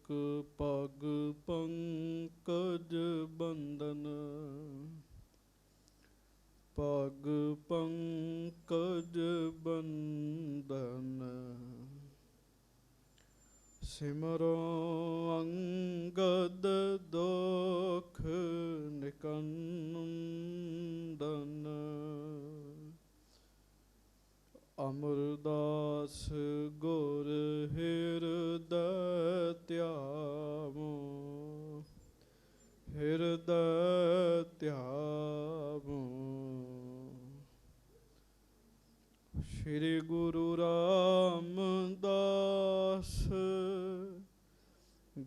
पग पंकज बंदन, पग पंकज बंदन। सिमरो अंगद दोख निकंदन। अमरदास गुर हृदय त्यामो, हृदय त्यामो। श्री गुरु रामदास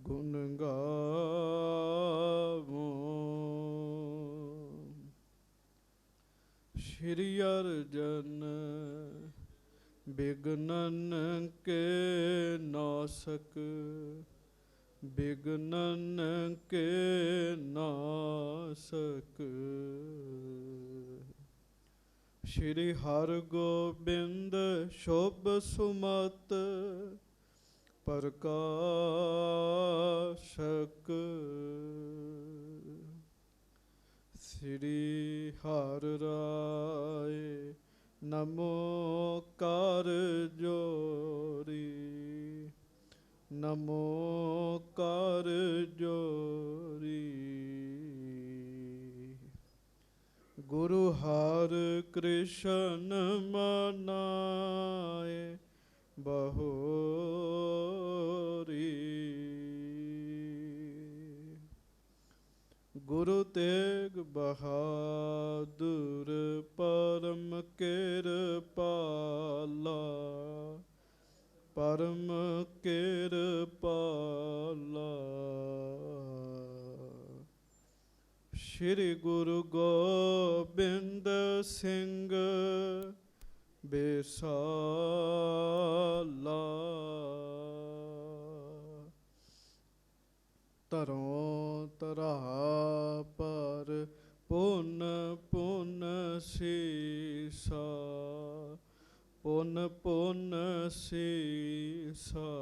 गुण गावो। श्री अर्जन बिघ्नन के नासक, बिघ्नन के नासक। श्री हर गोबिंद शुभ सुमत प्रकाशक। श्री हर राय नमो कर जोरी, नमो कर जोरी। गुरु हर कृष्ण मनाए बहोरी। गुरु तेग बहादुर परम कृपाला, परम कृपाला। श्री गुरु गोबिंद सिंह बेसाला। तरों तरा पर पुन पुन सीसा, पुन पुन सीसा।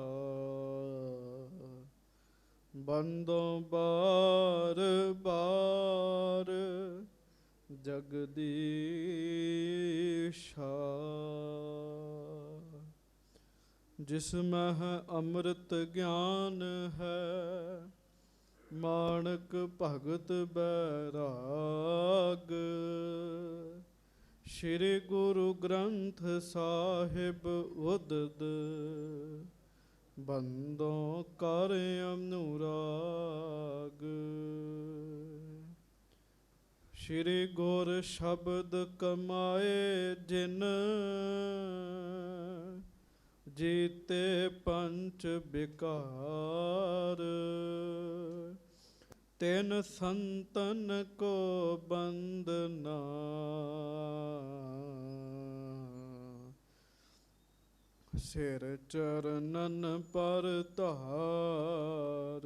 बंदों बार बार जगदीशा। जिसमें है अमृत ज्ञान है, माणक भगत बैराग। श्री गुरु ग्रंथ साहिब उदद, बंदों कर अनुराग। श्री गुर शब्द कमाए जिन, जीते पंच विकार। तेन संतन को बंदना, सिर चरणन पर धार।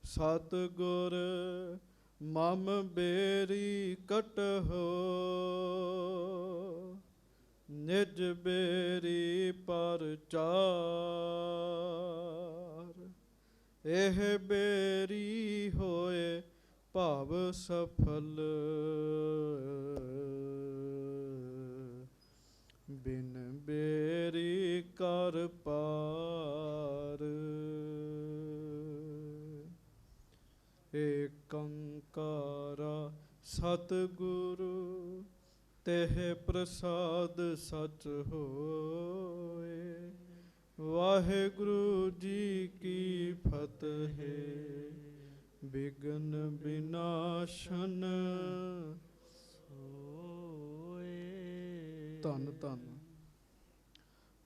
सतगुर मम बेरी कटहो, निज बेरी पर चार। एह बेरी होए भाव सफल, बिन बेरी कर पार। एकंकारा सतगुरु, तेह प्रसाद सच होए। वाहेगुरु जी की फतेह, विघ्न विनाशन होए। धन धन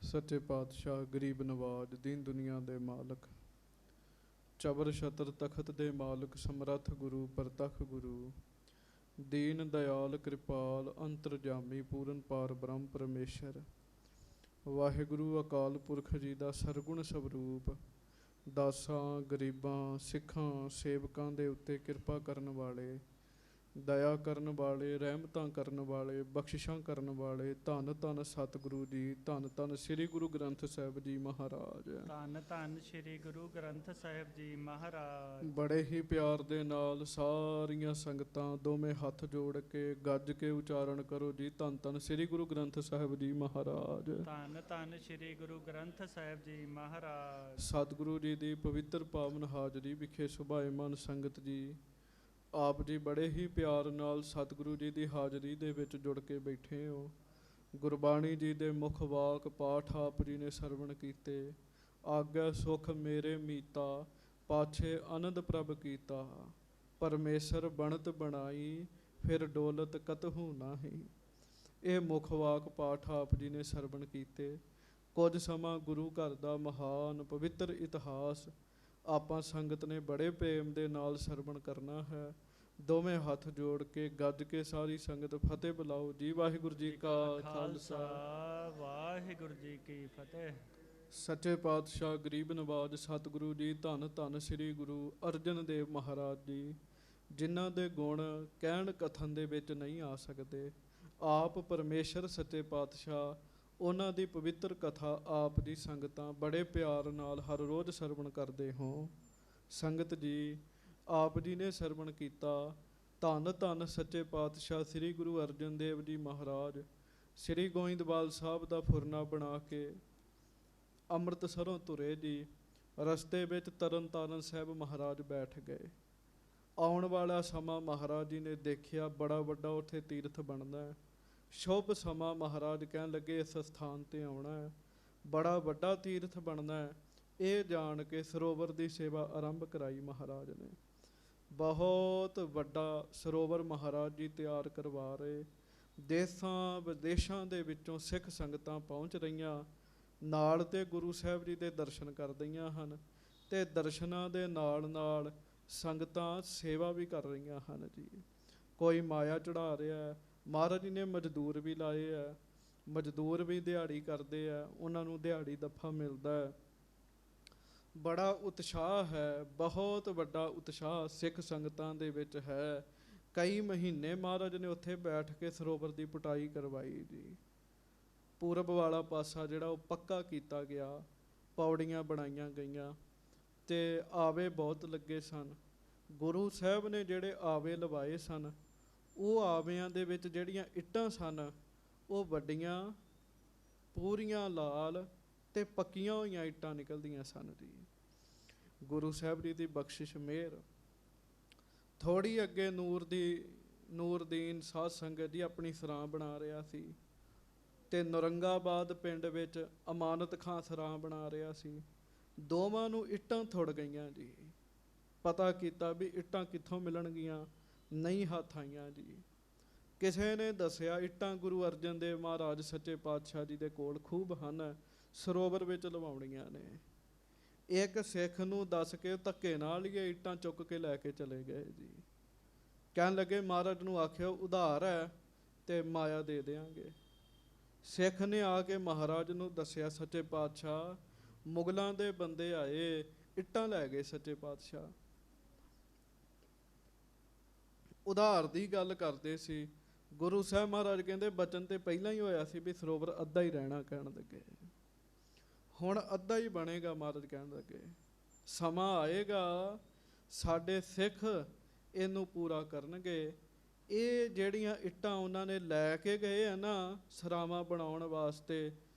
सच्चे पातशाह गरीब नवाज, दीन दुनिया दे मालक, चबर छतर तखत दे मालक, समरथ गुरु परतख गुरु, दीन दयाल कृपाल अंतरजामी पूरन पार ब्रह्म परमेश्वर। वाहिगुरु अकाल पुरख जी दा सरगुण स्वरूप, दासां गरीबां सिखां सेवकां दे उत्ते किरपा करन वाले ਦਇਆ ਕਰਨ ਵਾਲੇ, ਰਹਿਮਤਾਂ ਕਰਨ ਵਾਲੇ, ਬਖਸ਼ਿਸ਼ਾਂ ਕਰਨ ਵਾਲੇ, ਧੰਨ ਧੰਨ ਸਤਿਗੁਰੂ ਜੀ, ਧੰਨ ਧੰਨ ਸ੍ਰੀ ਗੁਰੂ ਗ੍ਰੰਥ ਸਾਹਿਬ ਜੀ ਮਹਾਰਾਜ। ਧੰਨ ਧੰਨ ਸ੍ਰੀ ਗੁਰੂ ਗ੍ਰੰਥ ਸਾਹਿਬ ਜੀ ਮਹਾਰਾਜ। ਬੜੇ ਹੀ ਪਿਆਰ ਦੇ ਨਾਲ ਸਾਰੀਆਂ ਸੰਗਤਾਂ ਦੋਵੇਂ ਹੱਥ ਜੋੜ ਕੇ ਗੱਜ ਕੇ ਉਚਾਰਨ ਕਰੋ ਜੀ, ਧੰਨ ਧੰਨ ਸ੍ਰੀ ਗੁਰੂ ਗ੍ਰੰਥ ਸਾਹਿਬ ਜੀ ਮਹਾਰਾਜ। ਧੰਨ ਧੰਨ ਸ੍ਰੀ ਗੁਰੂ ਗ੍ਰੰਥ ਸਾਹਿਬ ਜੀ ਮਹਾਰਾਜ। ਸਤਿਗੁਰੂ ਜੀ ਦੀ ਪਵਿੱਤਰ ਪਾਵਨ ਹਾਜ਼ਰੀ ਵਿਖੇ ਸੁਭਾਏਮਾਨ ਸੰਗਤ ਜੀ, ਆਪ ਜੀ ਬੜੇ ਹੀ ਪਿਆਰ ਨਾਲ ਸਤਿਗੁਰੂ ਜੀ ਦੀ ਹਾਜ਼ਰੀ ਦੇ ਵਿੱਚ ਜੁੜ ਕੇ ਬੈਠੇ ਹੋ। ਗੁਰਬਾਣੀ ਜੀ ਦੇ ਮੁੱਖ ਵਾਕ ਪਾਠ ਆਪ ਜੀ ਨੇ ਸਰਵਣ ਕੀਤੇ। ਆਗਿਆ ਸੁਖ ਮੇਰੇ ਮੀਤਾ, ਪਾਛੇ ਆਨੰਦ ਪ੍ਰਭ ਕੀਤਾ। ਪਰਮੇਸ਼ਰ ਬਣਤ ਬਣਾਈ, ਫਿਰ ਡੋਲਤ ਕਤਹੂ ਨਾਹੀ। ਇਹ ਮੁੱਖ ਵਾਕ ਪਾਠ ਆਪ ਜੀ ਨੇ ਸਰਵਣ ਕੀਤੇ। ਕੁਝ ਸਮਾਂ ਗੁਰੂ ਘਰ ਦਾ ਮਹਾਨ ਪਵਿੱਤਰ ਇਤਿਹਾਸ ਆਪਾਂ ਸੰਗਤ ਨੇ ਬੜੇ ਪ੍ਰੇਮ ਦੇ ਨਾਲ ਸਰਵਣ ਕਰਨਾ ਹੈ। ਦੋਵੇਂ ਹੱਥ ਜੋੜ ਕੇ ਗੱਜ ਕੇ ਸਾਰੀ ਸੰਗਤ ਫਤਿਹ ਬੁਲਾਓ ਜੀ। ਵਾਹਿਗੁਰੂ ਜੀ ਕਾ ਖਾਲਸਾ, ਵਾਹਿਗੁਰੂ ਜੀ ਕੀ ਫਤਿਹ। ਸੱਚੇ ਪਾਤਸ਼ਾਹ ਗਰੀਬ ਨਵਾਜ ਸਤਿਗੁਰੂ ਜੀ, ਧੰਨ ਧੰਨ ਸ੍ਰੀ ਗੁਰੂ ਅਰਜਨ ਦੇਵ ਮਹਾਰਾਜ ਜੀ, ਜਿਨ੍ਹਾਂ ਦੇ ਗੁਣ ਕਹਿਣ ਕਥਨ ਦੇ ਵਿੱਚ ਨਹੀਂ ਆ ਸਕਦੇ। ਆਪ ਪਰਮੇਸ਼ਰ ਸੱਚੇ ਪਾਤਸ਼ਾਹ, ਉਹਨਾਂ ਦੀ ਪਵਿੱਤਰ ਕਥਾ ਆਪ ਦੀ ਸੰਗਤਾਂ ਬੜੇ ਪਿਆਰ ਨਾਲ ਹਰ ਰੋਜ਼ ਸਰਵਣ ਕਰਦੇ ਹੋ। ਸੰਗਤ ਜੀ, ਆਪ ਜੀ ਨੇ ਸਰਵਣ ਕੀਤਾ, ਧੰਨ ਧੰਨ ਸੱਚੇ ਪਾਤਸ਼ਾਹ ਸ੍ਰੀ ਗੁਰੂ ਅਰਜਨ ਦੇਵ ਜੀ ਮਹਾਰਾਜ ਸ੍ਰੀ ਗੋਇੰਦਵਾਲ ਸਾਹਿਬ ਦਾ ਫੁਰਨਾ ਬਣਾ ਕੇ ਅੰਮ੍ਰਿਤਸਰੋਂ ਤੁਰੇ ਜੀ। ਰਸਤੇ ਵਿੱਚ ਤਰਨ ਤਾਰਨ ਸਾਹਿਬ ਮਹਾਰਾਜ ਬੈਠ ਗਏ। ਆਉਣ ਵਾਲਾ ਸਮਾਂ ਮਹਾਰਾਜ ਜੀ ਨੇ ਦੇਖਿਆ ਬੜਾ ਵੱਡਾ ਉੱਥੇ ਤੀਰਥ ਬਣਦਾ ਹੈ। ਸ਼ੁਭ ਸਮਾਂ ਮਹਾਰਾਜ ਕਹਿਣ ਲੱਗੇ ਇਸ ਸਥਾਨ 'ਤੇ ਆਉਣਾ ਹੈ, ਬੜਾ ਵੱਡਾ ਤੀਰਥ ਬਣਨਾ ਹੈ। ਇਹ ਜਾਣ ਕੇ ਸਰੋਵਰ ਦੀ ਸੇਵਾ ਆਰੰਭ ਕਰਾਈ ਮਹਾਰਾਜ ਨੇ। ਬਹੁਤ ਵੱਡਾ ਸਰੋਵਰ ਮਹਾਰਾਜ ਜੀ ਤਿਆਰ ਕਰਵਾ ਰਹੇ। ਦੇਸ਼ਾਂ ਵਿਦੇਸ਼ਾਂ ਦੇ ਵਿੱਚੋਂ ਸਿੱਖ ਸੰਗਤਾਂ ਪਹੁੰਚ ਰਹੀਆਂ, ਨਾਲ ਤੇ ਗੁਰੂ ਸਾਹਿਬ ਜੀ ਦੇ ਦਰਸ਼ਨ ਕਰਦੀਆਂ ਹਨ, ਤੇ ਦਰਸ਼ਨਾਂ ਦੇ ਨਾਲ ਨਾਲ ਸੰਗਤਾਂ ਸੇਵਾ ਵੀ ਕਰ ਰਹੀਆਂ ਹਨ ਜੀ। ਕੋਈ ਮਾਇਆ ਚੜਾ ਰਿਹਾ ਹੈ, ਮਹਾਰਾਜ ਜੀ ਨੇ ਮਜ਼ਦੂਰ ਵੀ ਲਾਏ ਹੈ, ਮਜ਼ਦੂਰ ਵੀ ਦਿਹਾੜੀ ਕਰਦੇ ਆ, ਉਹਨਾਂ ਨੂੰ ਦਿਹਾੜੀ ਦੱਫਾ ਮਿਲਦਾ ਹੈ। ਬੜਾ ਉਤਸ਼ਾਹ ਹੈ, ਬਹੁਤ ਵੱਡਾ ਉਤਸ਼ਾਹ ਸਿੱਖ ਸੰਗਤਾਂ ਦੇ ਵਿੱਚ ਹੈ। ਕਈ ਮਹੀਨੇ ਮਹਾਰਾਜ ਨੇ ਉੱਥੇ ਬੈਠ ਕੇ ਸਰੋਵਰ ਦੀ ਪੁਟਾਈ ਕਰਵਾਈ ਜੀ। ਪੂਰਬ ਵਾਲਾ ਪਾਸਾ ਜਿਹੜਾ ਉਹ ਪੱਕਾ ਕੀਤਾ ਗਿਆ, ਪੌੜੀਆਂ ਬਣਾਈਆਂ ਗਈਆਂ, ਤੇ ਆਵੇ ਬਹੁਤ ਲੱਗੇ ਸਨ। ਗੁਰੂ ਸਾਹਿਬ ਨੇ ਜਿਹੜੇ ਆਵੇ ਲਵਾਏ ਸਨ, ਉਹ ਆਵਿਆਂ ਦੇ ਵਿੱਚ ਜਿਹੜੀਆਂ ਇੱਟਾਂ ਸਨ ਉਹ ਵੱਡੀਆਂ, ਪੂਰੀਆਂ ਲਾਲ ਤੇ ਪੱਕੀਆਂ ਹੋਈਆਂ ਇੱਟਾਂ ਨਿਕਲਦੀਆਂ ਸਨ ਜੀ। ਗੁਰੂ ਸਾਹਿਬ ਜੀ ਦੀ ਬਖਸ਼ਿਸ਼ ਮਿਹਰ। ਥੋੜ੍ਹੀ ਅੱਗੇ ਨੂਰਦੀਨ ਸਾਧ ਸੰਗਤ ਜੀ ਆਪਣੀ ਸਰਾਂ ਬਣਾ ਰਿਹਾ ਸੀ, ਤੇ ਨੌਰੰਗਾਬਾਦ ਪਿੰਡ ਵਿੱਚ ਅਮਾਨਤ ਖਾਂ ਸਰਾਂ ਬਣਾ ਰਿਹਾ ਸੀ। ਦੋਵਾਂ ਨੂੰ ਇੱਟਾਂ ਥੁੜ ਗਈਆਂ ਜੀ। ਪਤਾ ਕੀਤਾ ਵੀ ਇੱਟਾਂ ਕਿੱਥੋਂ ਮਿਲਣਗੀਆਂ, ਨਹੀਂ ਹੱਥ ਆਈਆਂ ਜੀ। ਕਿਸੇ ਨੇ ਦੱਸਿਆ ਇੱਟਾਂ ਗੁਰੂ ਅਰਜਨ ਦੇਵ ਮਹਾਰਾਜ ਸੱਚੇ ਪਾਤਸ਼ਾਹ ਜੀ ਦੇ ਕੋਲ ਖੂਬ ਹਨ, ਸਰੋਵਰ ਵਿੱਚ ਲਵਾਉਣੀਆਂ ਨੇ। ਇੱਕ ਸਿੱਖ ਨੂੰ ਦੱਸ ਕੇ ਧੱਕੇ ਨਾਲ ਹੀ ਇੱਟਾਂ ਚੁੱਕ ਕੇ ਲੈ ਕੇ ਚਲੇ ਗਏ ਜੀ। ਕਹਿਣ ਲੱਗੇ ਮਹਾਰਾਜ ਨੂੰ ਆਖਿਓ ਉਧਾਰ ਹੈ ਤੇ ਮਾਇਆ ਦੇ ਦਿਆਂਗੇ। ਸਿੱਖ ਨੇ ਆ ਕੇ ਮਹਾਰਾਜ ਨੂੰ ਦੱਸਿਆ, ਸੱਚੇ ਪਾਤਸ਼ਾਹ ਮੁਗਲਾਂ ਦੇ ਬੰਦੇ ਆਏ, ਇੱਟਾਂ ਲੈ ਗਏ ਸੱਚੇ ਪਾਤਸ਼ਾਹ। ਉਧਾਰ ਦੀ ਗੱਲ ਕਰਦੇ ਸੀ। ਗੁਰੂ ਸਾਹਿਬ ਮਹਾਰਾਜ ਕਹਿੰਦੇ ਬਚਨ ਤੇ ਪਹਿਲਾਂ ਹੀ ਹੋਇਆ ਸੀ ਵੀ ਸਰੋਵਰ ਅੱਧਾ ਹੀ ਰਹਿਣਾ। ਕਹਿਣ ਲੱਗੇ ਹੁਣ ਅੱਧਾ ਹੀ ਬਣੇਗਾ। ਮਹਾਰਾਜ ਕਹਿਣ ਲੱਗੇ ਸਮਾਂ ਆਏਗਾ, ਸਾਡੇ ਸਿੱਖ ਇਹਨੂੰ ਪੂਰਾ ਕਰਨਗੇ। ਇਹ ਜਿਹੜੀਆਂ ਇੱਟਾਂ ਉਹਨਾਂ ਨੇ ਲੈ ਕੇ ਗਏ ਆ ਨਾ ਸਰਾਵਾਂ ਬਣਾਉਣ ਵਾਸਤੇ,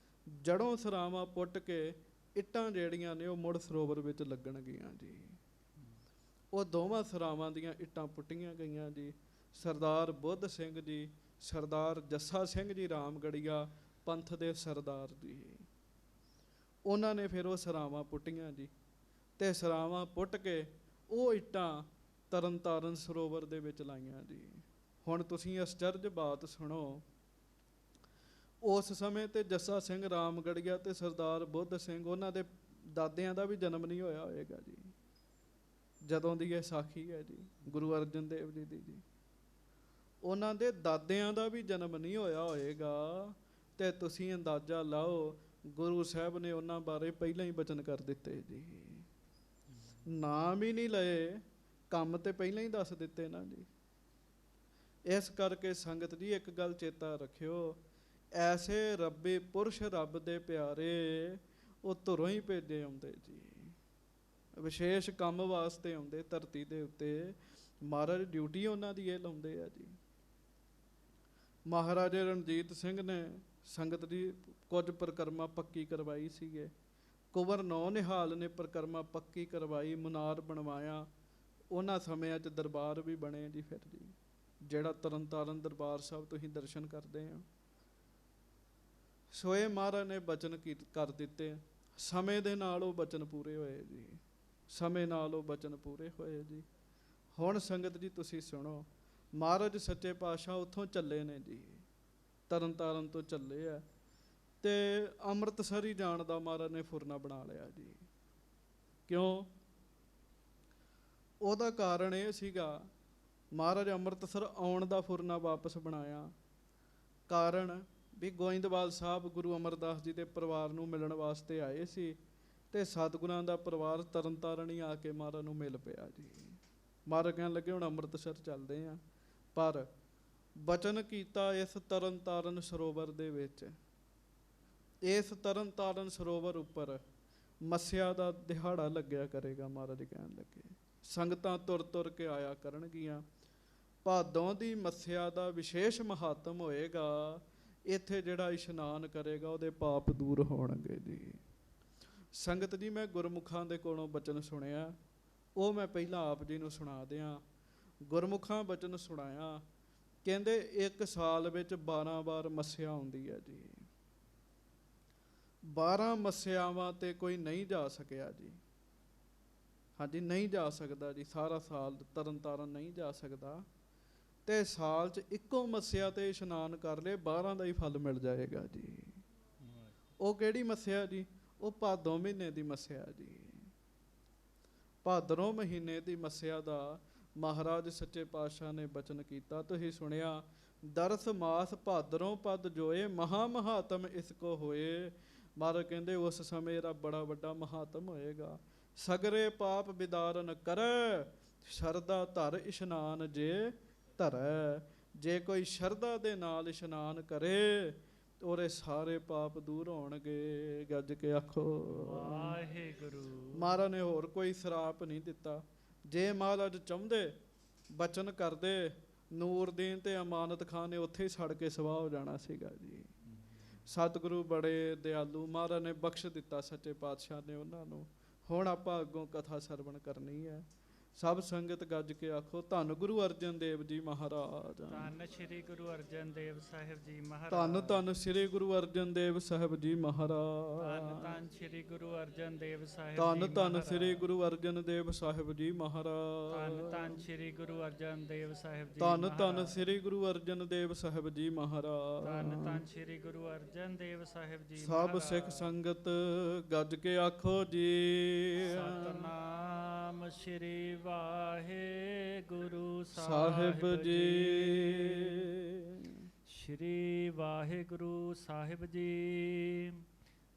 ਜੜੋਂ ਸਰਾਵਾਂ ਪੁੱਟ ਕੇ ਇੱਟਾਂ ਜਿਹੜੀਆਂ ਨੇ ਉਹ ਮੁੜ ਸਰੋਵਰ ਵਿੱਚ ਲੱਗਣਗੀਆਂ ਜੀ। ਉਹ ਦੋਵਾਂ ਸਰਾਵਾਂ ਦੀਆਂ ਇੱਟਾਂ ਪੁੱਟੀਆਂ ਗਈਆਂ ਜੀ। ਸਰਦਾਰ ਬੁੱਧ ਸਿੰਘ ਜੀ, ਸਰਦਾਰ ਜੱਸਾ ਸਿੰਘ ਜੀ ਰਾਮਗੜੀਆ ਪੰਥ ਦੇ ਸਰਦਾਰ ਜੀ, ਉਹਨਾਂ ਨੇ ਫਿਰ ਉਹ ਸਰਾਵਾਂ ਪੁੱਟੀਆਂ ਜੀ। ਤੇ ਸਰਾਵਾਂ ਪੁੱਟ ਕੇ ਉਹ ਇੱਟਾਂ ਤਰਨ ਤਾਰਨ ਸਰੋਵਰ ਦੇ ਵਿੱਚ ਲਾਈਆਂ ਜੀ। ਹੁਣ ਤੁਸੀਂ ਅਚਰਜ ਬਾਤ ਸੁਣੋ, ਉਸ ਸਮੇਂ ਤੇ ਜੱਸਾ ਸਿੰਘ ਰਾਮਗੜੀਆ ਤੇ ਸਰਦਾਰ ਬੁੱਧ ਸਿੰਘ, ਉਹਨਾਂ ਦੇ ਦਾਦਿਆਂ ਦਾ ਵੀ ਜਨਮ ਨਹੀਂ ਹੋਇਆ ਹੋਏਗਾ ਜੀ ਜਦੋਂ ਦੀ ਇਹ ਸਾਖੀ ਹੈ ਜੀ ਗੁਰੂ ਅਰਜਨ ਦੇਵ ਜੀ ਦੀ ਜੀ। ਉਹਨਾਂ ਦੇ ਦਾਦਿਆਂ ਦਾ ਵੀ ਜਨਮ ਨਹੀਂ ਹੋਇਆ ਹੋਏਗਾ, ਤੇ ਤੁਸੀਂ ਅੰਦਾਜ਼ਾ ਲਾਓ ਗੁਰੂ ਸਾਹਿਬ ਨੇ ਉਹਨਾਂ ਬਾਰੇ ਪਹਿਲਾਂ ਹੀ ਬਚਨ ਕਰ ਦਿੱਤੇ ਜੀ। ਨਾਮ ਹੀ ਨਹੀਂ ਲਏ, ਕੰਮ ਤੇ ਪਹਿਲਾਂ ਹੀ ਦੱਸ ਦਿੱਤੇ ਨਾ ਜੀ। ਇਸ ਕਰਕੇ ਸੰਗਤ ਜੀ ਇੱਕ ਗੱਲ ਚੇਤਾ ਰੱਖਿਓ, ਐਸੇ ਰੱਬੀ ਪੁਰਸ਼ ਰੱਬ ਦੇ ਪਿਆਰੇ ਉਹ ਧੁਰੋਂ ਹੀ ਭੇਜੇ ਆਉਂਦੇ ਜੀ, ਵਿਸ਼ੇਸ਼ ਕੰਮ ਵਾਸਤੇ ਆਉਂਦੇ ਧਰਤੀ ਦੇ ਉੱਤੇ। ਮਹਾਰਾਜ ਡਿਊਟੀ ਉਹਨਾਂ ਦੀ ਇਹ ਲਾਉਂਦੇ ਆ ਜੀ। ਮਹਾਰਾਜੇ ਰਣਜੀਤ ਸਿੰਘ ਨੇ ਸੰਗਤ ਦੀ ਕੁਝ ਪਰਿਕਰਮਾ ਪੱਕੀ ਕਰਵਾਈ ਸੀਗੇ। ਕੁੰਵਰ ਨੌ ਨਿਹਾਲ ਨੇ ਪਰਿਕਰਮਾ ਪੱਕੀ ਕਰਵਾਈ, ਮੁਨਾਰ ਬਣਵਾਇਆ। ਉਹਨਾਂ ਸਮਿਆਂ 'ਚ ਦਰਬਾਰ ਵੀ ਬਣੇ ਜੀ। ਫਿਰ ਜੀ ਜਿਹੜਾ ਤਰਨਤਾਰਨ ਦਰਬਾਰ ਸਾਹਿਬ ਤੁਸੀਂ ਦਰਸ਼ਨ ਕਰਦੇ ਆ, ਸੋਏ ਮਹਾਰਾਜ ਨੇ ਬਚਨ ਕਰ ਦਿੱਤੇ। ਸਮੇਂ ਦੇ ਨਾਲ ਉਹ ਬਚਨ ਪੂਰੇ ਹੋਏ ਜੀ, ਸਮੇਂ ਨਾਲ ਉਹ ਬਚਨ ਪੂਰੇ ਹੋਏ ਜੀ। ਹੁਣ ਸੰਗਤ ਜੀ ਤੁਸੀਂ ਸੁਣੋ, ਮਹਾਰਾਜ ਸੱਚੇ ਪਾਤਸ਼ਾਹ ਉੱਥੋਂ ਚੱਲੇ ਨੇ ਜੀ, ਤਰਨਤਾਰਨ ਤੋਂ ਚੱਲੇ ਆ, ਤੇ ਅੰਮ੍ਰਿਤਸਰ ਹੀ ਜਾਣ ਦਾ ਮਹਾਰਾਜ ਨੇ ਫੁਰਨਾ ਬਣਾ ਲਿਆ ਜੀ। ਕਿਉਂ? ਉਹਦਾ ਕਾਰਨ ਇਹ ਸੀਗਾ, ਮਹਾਰਾਜ ਅੰਮ੍ਰਿਤਸਰ ਆਉਣ ਦਾ ਫੁਰਨਾ ਵਾਪਸ ਬਣਾਇਆ। ਕਾਰਨ ਵੀ ਗੋਇੰਦਵਾਲ ਸਾਹਿਬ ਗੁਰੂ ਅਮਰਦਾਸ ਜੀ ਦੇ ਪਰਿਵਾਰ ਨੂੰ ਮਿਲਣ ਵਾਸਤੇ ਆਏ ਸੀ, ਤੇ ਸਤਿਗੁਰਾਂ ਦਾ ਪਰਿਵਾਰ ਤਰਨਤਾਰਨ ਹੀ ਆ ਕੇ ਮਹਾਰਾਜ ਨੂੰ ਮਿਲ ਪਿਆ ਜੀ। ਮਹਾਰਾਜ ਕਹਿਣ ਲੱਗੇ ਹੁਣ ਅੰਮ੍ਰਿਤਸਰ ਚੱਲਦੇ ਆ, ਪਰ ਬਚਨ ਕੀਤਾ ਇਸ ਤਰਨਤਾਰਨ ਸਰੋਵਰ ਦੇ ਵਿੱਚ। ਇਸ ਤਰਨਤਾਰਨ ਸਰੋਵਰ ਉੱਪਰ ਮੱਸਿਆ ਦਾ ਦਿਹਾੜਾ ਲੱਗਿਆ ਕਰੇਗਾ। ਮਹਾਰਾਜ ਕਹਿਣ ਲੱਗੇ ਸੰਗਤਾਂ ਤੁਰ ਤੁਰ ਕੇ ਆਇਆ ਕਰਨਗੀਆਂ। ਭਾਦੋਂ ਦੀ ਮੱਸਿਆ ਦਾ ਵਿਸ਼ੇਸ਼ ਮਹਾਤਮ ਹੋਏਗਾ। ਇੱਥੇ ਜਿਹੜਾ ਇਸ਼ਨਾਨ ਕਰੇਗਾ ਉਹਦੇ ਪਾਪ ਦੂਰ ਹੋਣਗੇ ਜੀ। ਸੰਗਤ ਜੀ, ਮੈਂ ਗੁਰਮੁਖਾਂ ਦੇ ਕੋਲੋਂ ਬਚਨ ਸੁਣਿਆ, ਉਹ ਮੈਂ ਪਹਿਲਾਂ ਆਪ ਜੀ ਨੂੰ ਸੁਣਾ ਦਿਆਂ। ਗੁਰਮੁਖਾਂ ਬਚਨ ਸੁਣਾਇਆ, ਕਹਿੰਦੇ ਇੱਕ ਸਾਲ ਵਿੱਚ 12 ਵਾਰ ਮੱਸਿਆ ਆਉਂਦੀ ਹੈ ਜੀ। 12 ਮੱਸਿਆਵਾਂ ਤੇ ਕੋਈ ਨਹੀਂ ਜਾ ਸਕਿਆ ਜੀ। ਹਾਂਜੀ, ਨਹੀਂ ਜਾ ਸਕਦਾ ਜੀ, ਸਾਰਾ ਸਾਲ ਤਰਨਤਾਰਨ ਨਹੀਂ ਜਾ ਸਕਦਾ। ਤੇ ਸਾਲ 'ਚ ਇੱਕੋ ਮੱਸਿਆ ਤੇ ਇਸ਼ਨਾਨ ਕਰ ਲਏ, 12 ਦਾ ਹੀ ਫਲ ਮਿਲ ਜਾਏਗਾ ਜੀ। ਉਹ ਕਿਹੜੀ ਮੱਸਿਆ ਜੀ? ਉਹ ਭਾਦੋਂ ਮਹੀਨੇ ਦੀ ਮੱਸਿਆ ਜੀ। ਭਾਦਰੋਂ ਮਹੀਨੇ ਦੀ ਮੱਸਿਆ ਦਾ ਮਹਾਰਾਜ ਸੱਚੇ ਪਾਤਸ਼ਾਹ ਨੇ ਬਚਨ ਕੀਤਾ। ਤੁਸੀਂ ਸੁਣਿਆ, ਦਰਸ ਮਾਸ ਭਾਦਰੋਂ ਪਦ ਜੋਏ, ਮਹਾ ਮਹਾਤਮ ਇਸ ਕੋ ਹੋਏ। ਮਹਾਰਾਜ ਕਹਿੰਦੇ ਉਸ ਸਮੇਂ ਇਹਦਾ ਬੜਾ ਵੱਡਾ ਮਹਾਤਮ ਹੋਏਗਾ। ਸਗਰੇ ਪਾਪ ਵਿਦਾਰਨ ਕਰੈ, ਸ਼ਰਧਾ ਧਰ ਇਸ਼ਨਾਨ ਜੇ ਧਰੈ। ਜੇ ਕੋਈ ਸ਼ਰਧਾ ਦੇ ਨਾਲ ਇਸ਼ਨਾਨ ਕਰੇ, ਉਹਦੇ ਸਾਰੇ ਪਾਪ ਦੂਰ ਹੋਣਗੇ। ਗੱਜ ਕੇ ਆਖੋ ਵਾਹਿਗੁਰੂ। ਮਹਾਰਾਜ ਨੇ ਹੋਰ ਕੋਈ ਸਰਾਪ ਨਹੀਂ ਦਿੱਤਾ। ਜੇ ਮਹਾਰਾਜ ਚਾਹੁੰਦੇ, ਬਚਨ ਕਰਦੇ, ਨੂਰਦੀਨ ਤੇ ਅਮਾਨਤ ਖਾਨ ਨੇ ਉੱਥੇ ਹੀ ਸੜ ਕੇ ਸਵਾਹ ਹੋ ਜਾਣਾ ਸੀਗਾ ਜੀ। ਸਤਿਗੁਰੂ ਬੜੇ ਦਿਆਲੂ, ਮਹਾਰਾਜ ਨੇ ਬਖਸ਼ ਦਿੱਤਾ ਸੱਚੇ ਪਾਤਸ਼ਾਹ ਨੇ ਉਹਨਾਂ ਨੂੰ। ਹੁਣ ਆਪਾਂ ਅੱਗੋਂ ਕਥਾ ਸਰਵਣ ਕਰਨੀ ਹੈ। ਸਭ ਸੰਗਤ ਗੱਜ ਕੇ ਆਖੋ ਧੰਨ ਗੁਰੂ ਅਰਜਨ ਦੇਵ ਜੀ ਮਹਾਰਾਜ। ਧੰਨ ਸ਼੍ਰੀ ਗੁਰੂ ਅਰਜਨ ਦੇਵ ਸਾਹਿਬ ਜੀ ਮਹਾਰਾਜ। ਧੰਨ ਧੰਨ ਸ਼੍ਰੀ ਗੁਰੂ ਅਰਜਨ ਦੇਵ ਸਾਹਿਬ ਜੀ ਮਹਾਰਾਜ। ਧੰਨ ਧੰਨ ਸ਼੍ਰੀ ਗੁਰੂ ਅਰਜਨ ਦੇਵ ਸਾਹਿਬ ਧੰਨ ਜੀ ਧੰਨ ਸ਼੍ਰੀ ਗੁਰੂ ਅਰਜਨ ਦੇਵ ਸਾਹਿਬ ਜੀ ਮਹਾਰਾਜ। ਧੰਨ ਧੰਨ ਸ਼੍ਰੀ ਗੁਰੂ ਅਰਜਨ ਦੇਵ ਸਾਹਿਬ ਜੀ ਧੰਨ ਧੰਨ ਸ਼੍ਰੀ ਗੁਰੂ ਅਰਜਨ ਦੇਵ ਸਾਹਿਬ ਜੀ ਮਹਾਰਾਜ। ਧੰਨ ਧੰਨ ਸ਼੍ਰੀ ਗੁਰੂ ਅਰਜਨ ਦੇਵ ਸਾਹਿਬ ਜੀ ਸਭ ਸਿੱਖ ਸੰਗਤ ਗੱਜ ਕੇ ਆਖੋ ਜੀ ਸਤਨਾਮ ਸ਼੍ਰੀ ਵਾਹਿਗੁਰੂ ਸਾਹਿਬ ਜੀ। ਸ਼੍ਰੀ ਵਾਹਿਗੁਰੂ ਸਾਹਿਬ ਜੀ।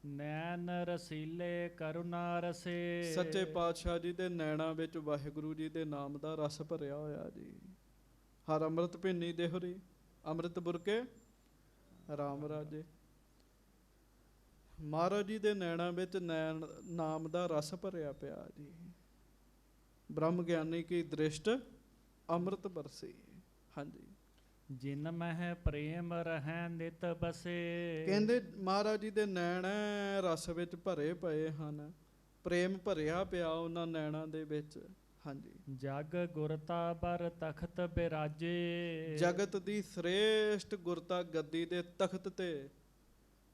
ਨੈਣ ਰਸੀਲੇ ਕਰੁਣਾ ਰਸੇ। ਸੱਚੇ ਪਾਤਸ਼ਾਹ ਜੀ ਦੇ ਨੈਣਾਂ ਵਿੱਚ ਵਾਹਿਗੁਰੂ ਜੀ ਦੇ ਨਾਮ ਦਾ ਰਸ ਭਰਿਆ ਹੋਇਆ ਜੀ। ਹਰ ਅੰਮ੍ਰਿਤ ਭਿੰਨੀ ਦੇਹੁਰੀ, ਅੰਮ੍ਰਿਤ ਬੁਰਕੇ ਰਾਮ ਰਾਜੇ। ਮਹਾਰਾਜ ਜੀ ਦੇ ਨੈਣਾਂ ਵਿੱਚ ਨੈਣ ਨਾਮ ਦਾ ਰਸ ਭਰਿਆ ਪਿਆ ਜੀ। ਬ੍ਰਹਮ ਗਿਆਨੀ ਕੀ ਦ੍ਰਿਸ਼ਟ ਅੰਮ੍ਰਿਤ ਬਰਸੀ। ਹਾਂਜੀ, ਜਿਨ ਮਹਿ ਪ੍ਰੇਮ ਰਹਿ ਨਿਤ ਬਸੇ। ਕਹਿੰਦੇ ਮਹਾਰਾਜ ਜੀ ਦੇ ਨੈਣ ਰਸ ਵਿੱਚ ਭਰੇ ਪਏ ਹਨ, ਪ੍ਰੇਮ ਭਰਿਆ ਪਿਆ ਉਹਨਾਂ ਨੈਣਾਂ ਦੇ ਵਿੱਚ। ਹਾਂਜੀ, ਜਗ ਗੁਰਤਾ ਬਰ ਤਖਤ ਬਿਰਾਜੇ। ਜਗਤ ਦੀ ਸ੍ਰੇਸ਼ਟ ਗੁਰਤਾ ਗੱਦੀ ਦੇ ਤਖਤ ਤੇ,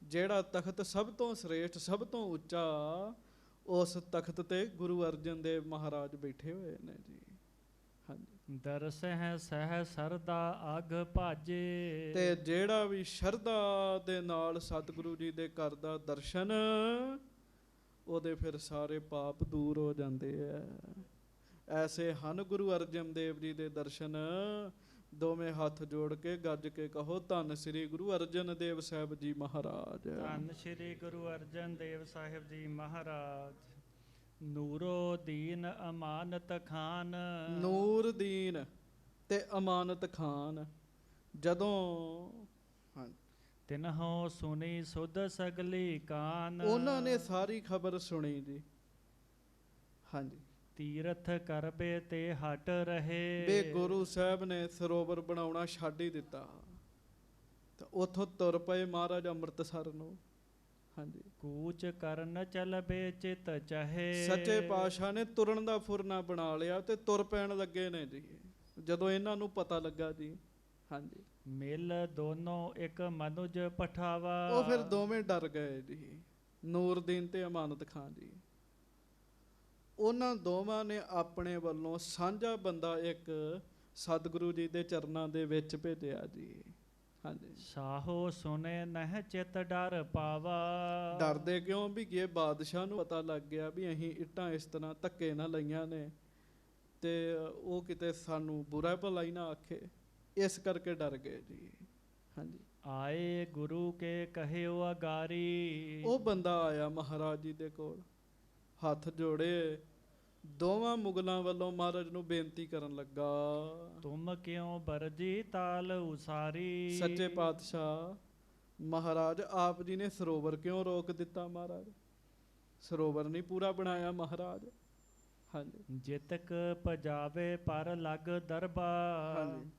ਜਿਹੜਾ ਤਖਤ ਸਭ ਤੋਂ ਸ੍ਰੇਸ਼ਟ, ਸਭ ਤੋਂ ਉੱਚਾ, ਉਸ ਤਖਤ ਤੇ ਗੁਰੂ ਅਰਜਨ ਦੇਵ ਮਹਾਰਾਜ ਬੈਠੇ ਹੋਏ ਨੇ ਜੀ। ਹਾਂਜੀ, ਦਰਸ ਹੈ ਸਹਿ ਸਰਦਾ ਅਗ ਭਾਜੇ। ਤੇ ਜਿਹੜਾ ਵੀ ਸ਼ਰਧਾ ਦੇ ਨਾਲ ਸਤਿਗੁਰੂ ਜੀ ਦੇ ਕਰਦਾ ਦਰਸ਼ਨ, ਉਹਦੇ ਫਿਰ ਸਾਰੇ ਪਾਪ ਦੂਰ ਹੋ ਜਾਂਦੇ ਐ। ਐਸੇ ਹਨ ਗੁਰੂ ਅਰਜਨ ਦੇਵ ਜੀ ਦੇ ਦਰਸ਼ਨ। ਦੋਵੇਂ ਹੱਥ ਜੋੜ ਕੇ ਗੱਜ ਕੇ ਕਹੋ ਧੰਨ ਸ੍ਰੀ ਗੁਰੂ ਅਰਜਨ ਦੇਵ ਸਾਹਿਬ ਜੀ ਮਹਾਰਾਜ। ਧੰਨ ਸ੍ਰੀ ਗੁਰੂ ਅਰਜਨ ਦੇਵ ਸਾਹਿਬ ਜੀ ਮਹਾਰਾਜ। ਨੂਰੋ ਦੀਨ ਅਮਾਨਤ ਖਾਨ। ਨੂਰ ਦੀਨ ਤੇ ਅਮਾਨਤ ਖਾਨ, ਜਦੋਂ ਹਾਂ ਤਿਨਹੁ ਸੁਣੀ ਸੁਧ ਸਗਲੀ ਕਾਨ, ਉਹਨਾਂ ਨੇ ਸਾਰੀ ਖਬਰ ਸੁਣੀ ਜੀ। ਹਾਂਜੀ, ਤੀਰਥ ਕਰਬੇ ਤੇ ਹਟ ਰਹੇ, ਵੀ ਗੁਰੂ ਸਾਹਿਬ ਨੇ ਸਰੋਵਰ ਬਣਾਉਣਾ ਛੱਡ ਹੀ ਦਿੱਤਾ, ਤਾਂ ਉੱਥੋਂ ਤੁਰ ਪਏ ਮਹਾਰਾਜ ਅੰਮ੍ਰਿਤਸਰ ਨੂੰ। ਹਾਂਜੀ, ਕੂਚ ਕਰਨ ਚਲਬੇ ਚਿਤ ਚਾਹੇ, ਸੱਚੇ ਪਾਤਸ਼ਾਹ ਨੇ ਤੁਰਨ ਦਾ ਫੁਰਨਾ ਬਣਾ ਲਿਆ ਤੇ ਤੁਰ ਪੈਣ ਲੱਗੇ ਨੇ ਜੀ, ਜਦੋਂ ਇਹਨਾਂ ਨੂੰ ਪਤਾ ਲੱਗਾ ਜੀ। ਹਾਂਜੀ, ਮਿਲ ਦੋਨੋਂ ਇੱਕ ਮਨੁਜ ਪਠਾਵਾ, ਉਹ ਫਿਰ ਦੋਵੇਂ ਡਰ ਗਏ ਜੀ, ਨੂਰਦੀਨ ਤੇ ਅਮਾਨਤ ਖਾਂ ਜੀ। ਉਹਨਾਂ ਦੋਵਾਂ ਨੇ ਆਪਣੇ ਵੱਲੋਂ ਸਾਂਝਾ ਬੰਦਾ ਇੱਕ ਸਤਿਗੁਰੂ ਜੀ ਦੇ ਚਰਨਾਂ ਦੇ ਵਿੱਚ ਭੇਜਿਆ ਜੀ। ਹਾਂਜੀ, ਸਾਹੋ ਸੁਨੇ ਨਹਿ ਚਿਤ ਡਰ ਪਾਵਾ, ਡਰਦੇ ਕਿਉਂ ਵੀ ਇਹ ਬਾਦਸ਼ਾਹ ਨੂੰ ਪਤਾ ਲੱਗ ਗਿਆ ਵੀ ਅਸੀਂ ਇੱਟਾਂ ਇਸ ਤਰ੍ਹਾਂ ਧੱਕੇ ਨਾਲ ਲਈਆਂ ਨੇ ਤੇ ਉਹ ਕਿਤੇ ਸਾਨੂੰ ਬੁਰਾ ਭਲਾ ਹੀ ਨਾ ਆਖੇ, ਇਸ ਕਰਕੇ ਡਰ ਗਏ ਜੀ। ਹਾਂਜੀ, ਆਏ ਗੁਰੂ ਕੇ ਕਹਿਓ ਅਗਾਰੀ, ਉਹ ਬੰਦਾ ਆਇਆ ਮਹਾਰਾਜ ਜੀ ਦੇ ਕੋਲ, ਹੱਥ ਜੋੜੇ ਦੋਵਾਂ ਮੁਗਲਾਂ ਵੱਲੋਂ ਮਹਾਰਾਜ ਨੂੰ ਬੇਨਤੀ ਕਰਨ ਲੱਗਾ, ਤੁਮ ਕਿਉਂ ਬਰਜੀ ਤਾਲ ਉਸਾਰੀ, ਸੱਚੇ ਪਾਤਸ਼ਾਹ ਮਹਾਰਾਜ ਆਪ ਜੀ ਨੇ ਸਰੋਵਰ ਕਿਉਂ ਰੋਕ ਦਿੱਤਾ? ਮਹਾਰਾਜ ਸਰੋਵਰ ਨਹੀਂ ਪੂਰਾ ਬਣਾਇਆ ਮਹਾਰਾਜ। ਹਾਂਜੀ, ਜਿਤਕ ਭਜਾਵੇ ਪਰ ਲਗ ਦਰਬਾ, ਹਾਂਜੀ,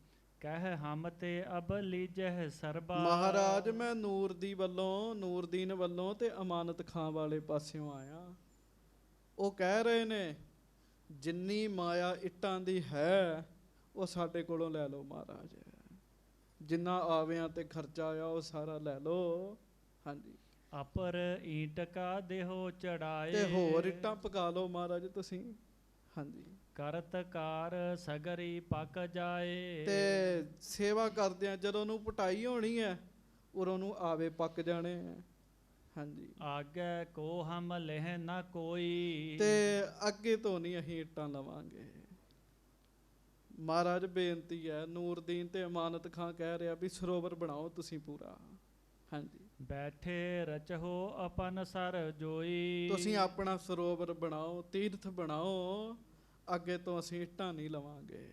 ਕਹਿ ਹਮ ਤੇ ਅਬ ਲੀਜਹਿ ਸਰਬਾ, ਮਹਾਰਾਜ ਮੈਂ ਨੂਰਦੀਨ ਵੱਲੋਂ ਤੇ ਅਮਾਨਤ ਖਾਂ ਵਾਲੇ ਪਾਸਿਓਂ ਆਇਆ। ਉਹ ਕਹਿ ਰਹੇ ਨੇ ਜਿੰਨੀ ਮਾਇਆ ਇੱਟਾਂ ਦੀ ਹੈ ਉਹ ਸਾਡੇ ਕੋਲੋਂ ਲੈ ਲਓ ਮਹਾਰਾਜ, ਜਿੰਨਾ ਆਵਿਆਂ ਤੇ ਖਰਚਾ ਆਇਆ ਉਹ ਸਾਰਾ ਲੈ ਲਓ। ਹਾਂਜੀ, ਅਪਰ ਈਂਟ ਕਾ ਦੇਹੋ ਚੜਾਏ, ਤੇ ਹੋਰ ਇੱਟਾਂ ਪਕਾ ਲਓ ਮਹਾਰਾਜ ਤੁਸੀਂ। ਹਾਂਜੀ, ਕਰਤ ਕਾਰ ਸਗਰੀ ਪੱਕ ਜਾਏ, ਤੇ ਸੇਵਾ ਕਰਦਿਆਂ ਜਦੋਂ ਨੂੰ ਪਟਾਈ ਹੋਣੀ ਹੈ ਉਦੋਂ ਨੂੰ ਆਵੇ ਪੱਕ ਜਾਣੇ ਹੈ। ਹਾਂਜੀ, ਆਗੇ ਕੋ ਹਮ ਲਹਿ ਨਾ ਕੋਈ, ਤੇ ਅੱਗੇ ਤੋਂ ਨਹੀਂ ਅਸੀਂ ਇੱਟਾਂ ਲਵਾਂਗੇ। ਮਹਾਰਾਜ ਬੇਨਤੀ ਹੈ, ਨੂਰਦੀਨ ਤੇ ਅਮਾਨਤ ਖਾਂ ਕਹਿ ਰਿਹਾ ਵੀ ਸਰੋਵਰ ਬਣਾਓ ਤੁਸੀਂ ਪੂਰਾ। ਹਾਂਜੀ, ਬੈਠੇ ਰਚਹੋ ਆਪਨ ਸਰ ਜੋਈ, ਤੁਸੀਂ ਆਪਣਾ ਸਰੋਵਰ ਬਣਾਓ, ਤੀਰਥ ਬਣਾਓ, ਅੱਗੇ ਤੋਂ ਅਸੀਂ ਇੱਟਾਂ ਨਹੀਂ ਲਵਾਂਗੇ।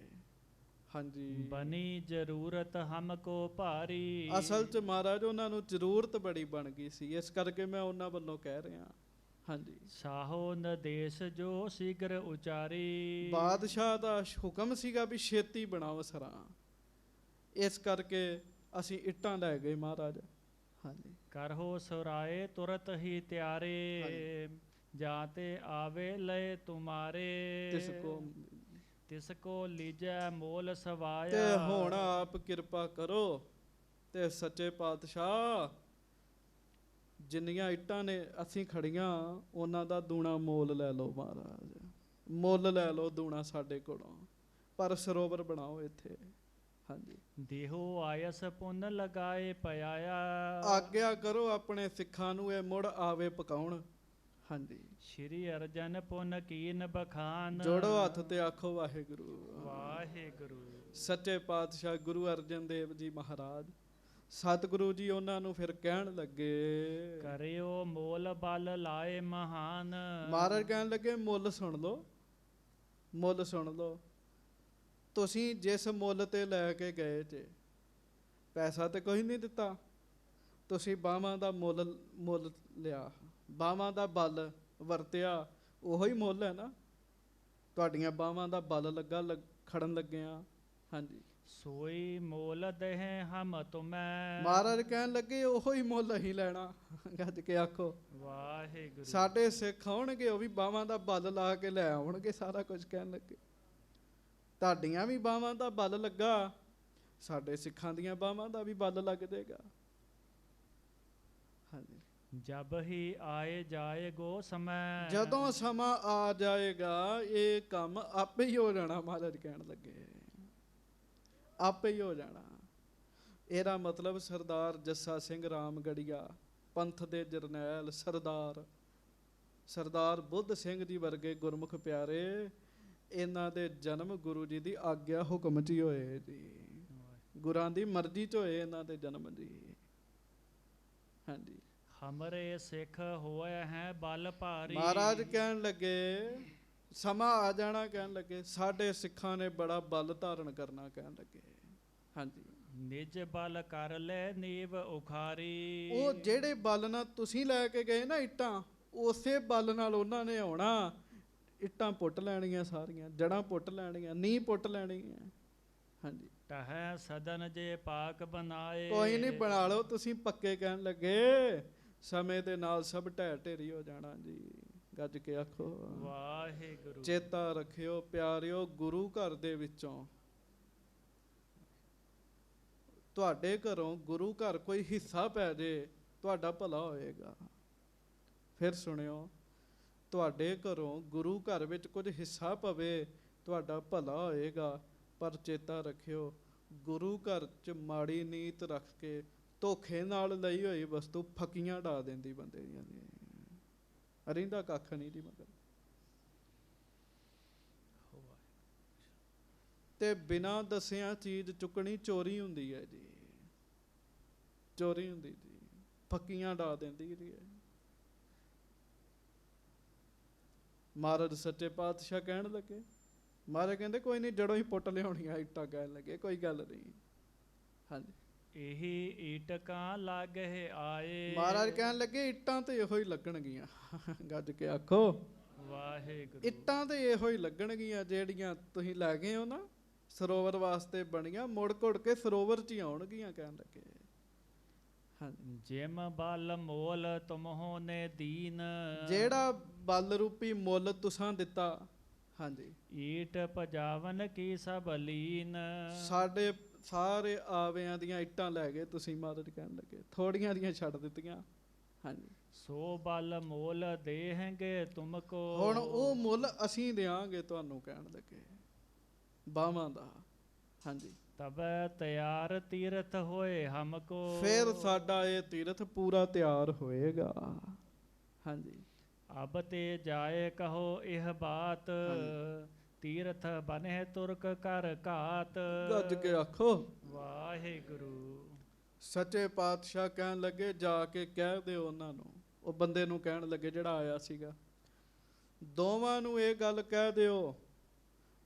ਹਾਂਜੀ, ਬਣੀ ਜ਼ਰੂਰਤ ਹਮਕੋ ਭਾਰੀ, ਅਸਲ 'ਚ ਮਹਾਰਾਜ ਉਹਨਾਂ ਨੂੰ ਜ਼ਰੂਰਤ ਬੜੀ ਬਣ ਗਈ ਸੀ, ਇਸ ਕਰਕੇ ਮੈਂ ਉਹਨਾਂ ਵੱਲੋਂ ਕਹਿ ਰਿਹਾ। ਹਾਂਜੀ, ਸਾਹੋ ਨਦੇਸ਼ ਜੋ ਸ਼ੀਘਰ ਉਚਾਰੀ, ਬਾਦਸ਼ਾਹ ਦਾ ਹੁਕਮ ਸੀਗਾ ਵੀ ਛੇਤੀ ਬਣਾਓ ਸਰਾਂ, ਇਸ ਕਰਕੇ ਅਸੀਂ ਇੱਟਾਂ ਲੈ ਗਏ ਮਹਾਰਾਜ। ਹਾਂਜੀ, ਕਰਹੋ ਸੁਰਾਏ ਤੁਰਤ ਹੀ ਤਿਆਰੇ, ਜਾਂ ਤੇ ਆਵੇ ਲਏ ਤੁਮਾਰੇ, ਤਿਸ ਕੋ ਲੀਜੈ ਮੋਲ ਸਵਾਇਆ, ਤੇ ਹੁਣ ਆਪ ਕਿਰਪਾ ਕਰੋ ਤੇ ਸੱਚੇ ਪਾਤਸ਼ਾਹ ਜਿੰਨੀਆਂ ਇੱਟਾਂ ਨੇ ਅਸੀਂ ਖੜੀਆਂ ਉਹਨਾਂ ਦਾ ਦੂਣਾ ਮੋਲ ਲੈ ਲਓ ਮਹਾਰਾਜ, ਮੁੱਲ ਲੈ ਲਓ ਦੂਣਾ ਸਾਡੇ ਕੋਲੋਂ, ਪਰ ਸਰੋਵਰ ਬਣਾਓ ਇੱਥੇ। ਹਾਂਜੀ, ਦੇਹੋ ਆਇਸ ਪੁੰਨ ਲਗਾਏ ਪਿਆਇਆ, ਆਗਿਆ ਕਰੋ ਆਪਣੇ ਸਿੱਖਾਂ ਨੂੰ ਇਹ ਮੁੜ ਆਵੇ ਪਕਾਉਣ। ਹਾਂਜੀ, ਸ਼੍ਰੀ ਅਰਜਨ ਪੁੰਨ ਕੀਨ ਬਖਾਨ, ਜੋੜੋ ਹੱਥ ਤੇ ਆਖੋ ਵਾਹਿਗੁਰੂ ਵਾਹਿਗੁਰੂ। ਸੱਚੇ ਪਾਤਸ਼ਾਹ ਗੁਰੂ ਅਰਜਨ ਦੇਵ ਜੀ ਮਹਾਰਾਜ ਸਤਿਗੁਰੂ ਜੀ ਉਹਨਾਂ ਨੂੰ ਫਿਰ ਕਹਿਣ ਲੱਗੇ, ਕਰਿਓ ਮੋਲ ਬਲ ਲਾਏ ਮਹਾਨ, ਮਹਾਰਾਜ ਕਹਿਣ ਲੱਗੇ ਮੁੱਲ ਸੁਣ ਲਓ, ਮੁੱਲ ਸੁਣ ਲਓ, ਤੁਸੀਂ ਜਿਸ ਮੁੱਲ ਤੇ ਲੈ ਕੇ ਗਏ ਜੇ ਪੈਸਾ ਤੇ ਕੋਈ ਨਹੀਂ ਦਿੱਤਾ, ਤੁਸੀਂ ਬਾਹਾਂ ਦਾ ਮੁੱਲ ਲਿਆ, ਬਾਹਾਂ ਦਾ ਬਲ ਵਰਤਿਆ, ਉਹੀ ਮੁੱਲ ਹੈ ਨਾ, ਤੁਹਾਡੀਆਂ ਬਾਹਾਂ ਦਾ ਬਲ ਲੱਗਾ ਖੜਨ ਲੱਗਿਆ। ਹਾਂਜੀ, ਸੋਈ ਮੋਲ ਦੇਹ ਹਮ ਤੁਮੈ, ਮਹਾਰਾਜ ਕਹਿਣ ਲੱਗੇ ਉਹੀ ਮੁੱਲ ਅਸੀਂ ਲੈਣਾ। ਗੱਜ ਕੇ ਆਖੋ ਵਾਹਿਗੁਰੂ। ਸਾਡੇ ਸਿੱਖ ਆਉਣਗੇ ਉਹ ਵੀ ਬਾਹਾਂ ਦਾ ਬਲ ਲਾ ਕੇ ਲੈ ਆਉਣਗੇ ਸਾਰਾ ਕੁਝ। ਕਹਿਣ ਲੱਗੇ ਤੁਹਾਡੀਆਂ ਵੀ ਬਾਹਾਂ ਦਾ ਬਲ ਲੱਗਾ, ਸਾਡੇ ਸਿੱਖਾਂ ਦੀਆਂ ਬਾਹਾਂ ਦਾ ਵੀ ਬਲ ਲੱਗ ਜਾਏਗਾ। ਹਾਂਜੀ, ਜਬ ਹੀ ਆਏ ਜਾਏਗੋ ਸਮੈ, ਜਦੋਂ ਸਮਾਂ ਆ ਜਾਏਗਾ ਇਹ ਕੰਮ ਆਪੇ ਹੀ ਹੋ ਜਾਣਾ। ਮਹਾਰਾਜ ਕਹਿਣ ਲੱਗੇ ਆਪੇ ਹੀ ਹੋ ਜਾਣਾ। ਇਹਦਾ ਮਤਲਬ ਸਰਦਾਰ ਜੱਸਾ ਸਿੰਘ ਰਾਮਗੜੀਆ ਪੰਥ ਦੇ ਜਰਨੈਲ ਸਰਦਾਰ ਬੁੱਧ ਸਿੰਘ ਜੀ ਵਰਗੇ ਗੁਰਮੁਖ ਪਿਆਰੇ, ਇਹਨਾਂ ਦੇ ਜਨਮ ਗੁਰੂ ਜੀ ਦੀ ਆਗਿਆ ਹੁਕਮ 'ਚ ਹੀ ਹੋਏ ਜੀ, ਗੁਰਾਂ ਦੀ ਮਰਜ਼ੀ 'ਚ ਹੋਏ ਇਹਨਾਂ ਦੇ ਜਨਮ ਜੀ। ਹਾਂਜੀ, ਹਮਰੇ ਸਿੱਖ ਹੋਏ ਹੈ ਬਲ ਭਾਰੀ, ਮਹਾਰਾਜ ਕਹਿਣ ਲੱਗੇ ਸਮਾਂ ਆ ਜਾਣਾ, ਕਹਿਣ ਲੱਗੇ ਸਾਡੇ ਸਿੱਖਾਂ ਨੇ ਬੜਾ ਬਲ ਧਾਰਨ ਕਰਨਾ, ਕਹਿਣ ਲੱਗੇ ਹਾਂਜੀ, ਨਿਜ ਬਲ ਕਰ ਲੈ ਨੀਵ ਉਖਾਰੀ। ਉਹ ਜਿਹੜੇ ਬਲ ਨਾਲ ਤੁਸੀਂ ਲੈ ਕੇ ਗਏ ਨਾ ਇੱਟਾਂ, ਉਸੇ ਬਲ ਨਾਲ ਉਹਨਾਂ ਨੇ ਆਉਣਾ, ਇੱਟਾਂ ਪੁੱਟ ਲੈਣੀਆਂ, ਸਾਰੀਆਂ ਜੜ੍ਹਾਂ ਪੁੱਟ ਲੈਣੀਆਂ, ਨੀਂਹ ਪੁੱਟ ਲੈਣੀ ਹੈ। ਹਾਂਜੀ, ਟਹੈ ਸਦਨ ਜੇ ਪਾਕ ਬਣਾਏ। ਕੋਈ ਨਹੀਂ, ਬਣਾ ਲਓ ਤੁਸੀਂ ਪੱਕੇ, ਕਹਿਣ ਲੱਗੇ ਸਮੇਂ ਦੇ ਨਾਲ ਸਭ ਢਹਿ ਢੇਰੀ ਹੋ ਜਾਣਾ ਜੀ। ਗੱਜ ਕੇ ਆਖੋ ਵਾਹਿਗੁਰੂ। ਚੇਤਾ ਰੱਖਿਓ ਪਿਆਰਿਓ, ਗੁਰੂ ਘਰ ਦੇ ਵਿੱਚੋਂ ਤੁਹਾਡੇ ਘਰੋਂ ਗੁਰੂ ਘਰ ਕੋਈ ਹਿੱਸਾ ਪੈ ਜੇ, ਤੁਹਾਡਾ ਭਲਾ ਹੋਏਗਾ। ਫਿਰ ਸੁਣਿਓ, ਤੁਹਾਡੇ ਘਰੋਂ ਗੁਰੂ ਘਰ ਵਿੱਚ ਕੁਝ ਹਿੱਸਾ ਪਵੇ, ਤੁਹਾਡਾ ਭਲਾ ਹੋਏਗਾ। ਪਰ ਚੇਤਾ ਰੱਖਿਓ, ਗੁਰੂ ਘਰ 'ਚ ਮਾੜੀ ਨੀਤ ਰੱਖ ਕੇ ਧੋਖੇ ਨਾਲ ਲਈ ਹੋਈ ਵਸਤੂ ਫੱਕੀਆਂ ਢਾ ਦਿੰਦੀ ਬੰਦੇ ਦੀਆਂ, ਰਹਿੰਦਾ ਕੱਖ ਨਹੀਂ ਜੀ ਮਗਰ। ਤੇ ਬਿਨਾਂ ਦੱਸਿਆਂ ਚੀਜ਼ ਚੁੱਕਣੀ ਚੋਰੀ ਹੁੰਦੀ ਹੈ ਜੀ, ਚੋਰੀ ਹੁੰਦੀ ਜੀ, ਫੱਕੀਆਂ ਢਾ ਦਿੰਦੀ ਜੀ। ਮਹਾਰਾਜ ਸੱਚੇ ਪਾਤਸ਼ਾਹ ਕਹਿਣ ਲੱਗੇ, ਮਹਾਰਾਜ ਕਹਿੰਦੇ ਕੋਈ ਨਹੀਂ, ਜੜੋਂ ਹੀ ਪੁੱਟ ਲਿਆਉਣੀਆਂ ਇੱਟਾਂ, ਕਹਿਣ ਲੱਗੇ ਕੋਈ ਗੱਲ ਨਹੀਂ। ਹਾਂਜੀ, ਇਹੀ ਈਟਕਾਂ ਲਾਗੇ ਆਏ। ਮਹਾਰਾਜ ਕਹਿਣ ਲੱਗੇ ਇੱਟਾਂ ਤੇ ਇਹੋ ਹੀ ਲੱਗਣਗੀਆਂ। ਗੱਜ ਕੇ ਆਖੋ ਵਾਹਿਗੁਰੂ। ਇੱਟਾਂ ਤੇ ਇਹੋ ਹੀ ਲੱਗਣਗੀਆਂ ਜਿਹੜੀਆਂ ਤੁਸੀਂ ਲੈ ਗਏ ਹੋ ਨਾ, ਸਰੋਵਰ ਵਾਸਤੇ ਬਣੀਆਂ, ਮੁੜ ਘੁੜ ਕੇ ਸਰੋਵਰ 'ਚ ਹੀ ਆਉਣਗੀਆਂ, ਕਹਿਣ ਲੱਗੇ। ਹਾਂਜੀ, ਜਿਮ ਬਲ ਮੋਲ ਤੁਮਹੋ ਨੇ ਦੀਨ। ਜਿਹੜਾ ਬਲ ਰੂਪੀ ਮੁੱਲ ਤੁਸਾਂ ਦਿੱਤਾ, ਹਾਂਜੀ, ਈਟ ਭਜਾਵਨ ਕੀ ਸਭ ਲੀਨ। ਸਾਡੇ ਸਾਰੇ ਆਵਿਆਂ ਦੀਆਂ ਇੱਟਾਂ ਲੈ ਗਏ ਤੁਸੀਂ, ਮਹਾਰਾਜ ਕਹਿਣ ਲੱਗੇ, ਥੋੜੀਆਂ ਦੀਆਂ ਛੱਡ ਦਿੱਤੀਆਂ। ਹਾਂਜੀ, ਸੋ ਬਲ ਮੋਲ ਦੇਹਂਗੇ ਤੁਮਕੋ। ਹੁਣ ਉਹ ਮੁੱਲ ਅਸੀਂ ਦਿਆਂਗੇ ਤੁਹਾਨੂੰ, ਕਹਿਣ ਲੱਗੇ, ਬਾਵਾਂ ਦਾ। ਹਾਂਜੀ, ਤਬੈ ਤਿਆਰ ਤੀਰਥ ਹੋਏ ਹਮਕੋ। ਫਿਰ ਸਾਡਾ ਇਹ ਤੀਰਥ ਪੂਰਾ ਤਿਆਰ ਹੋਏਗਾ। ਹਾਂਜੀ, ਅਬ ਤੇ ਜਾਏ ਕਹੋ ਇਹ ਬਾਤ। ਤੀਰਥ ਬਨੇ ਤੁਰਕ ਕਰ ਘਾਤ। ਗੱਜ ਕੇ ਆਖੋ ਵਾਹਿਗੁਰੂ। ਸੱਚੇ ਪਾਤਸ਼ਾਹ ਕਹਿਣ ਲੱਗੇ, ਜਾ ਕੇ ਕਹਿ ਦਿਓ ਉਹਨਾਂ ਨੂੰ, ਉਹ ਬੰਦੇ ਨੂੰ ਕਹਿਣ ਲੱਗੇ ਜਿਹੜਾ ਆਇਆ ਸੀਗਾ, ਦੋਵਾਂ ਨੂੰ ਇਹ ਗੱਲ ਕਹਿ ਦਿਓ,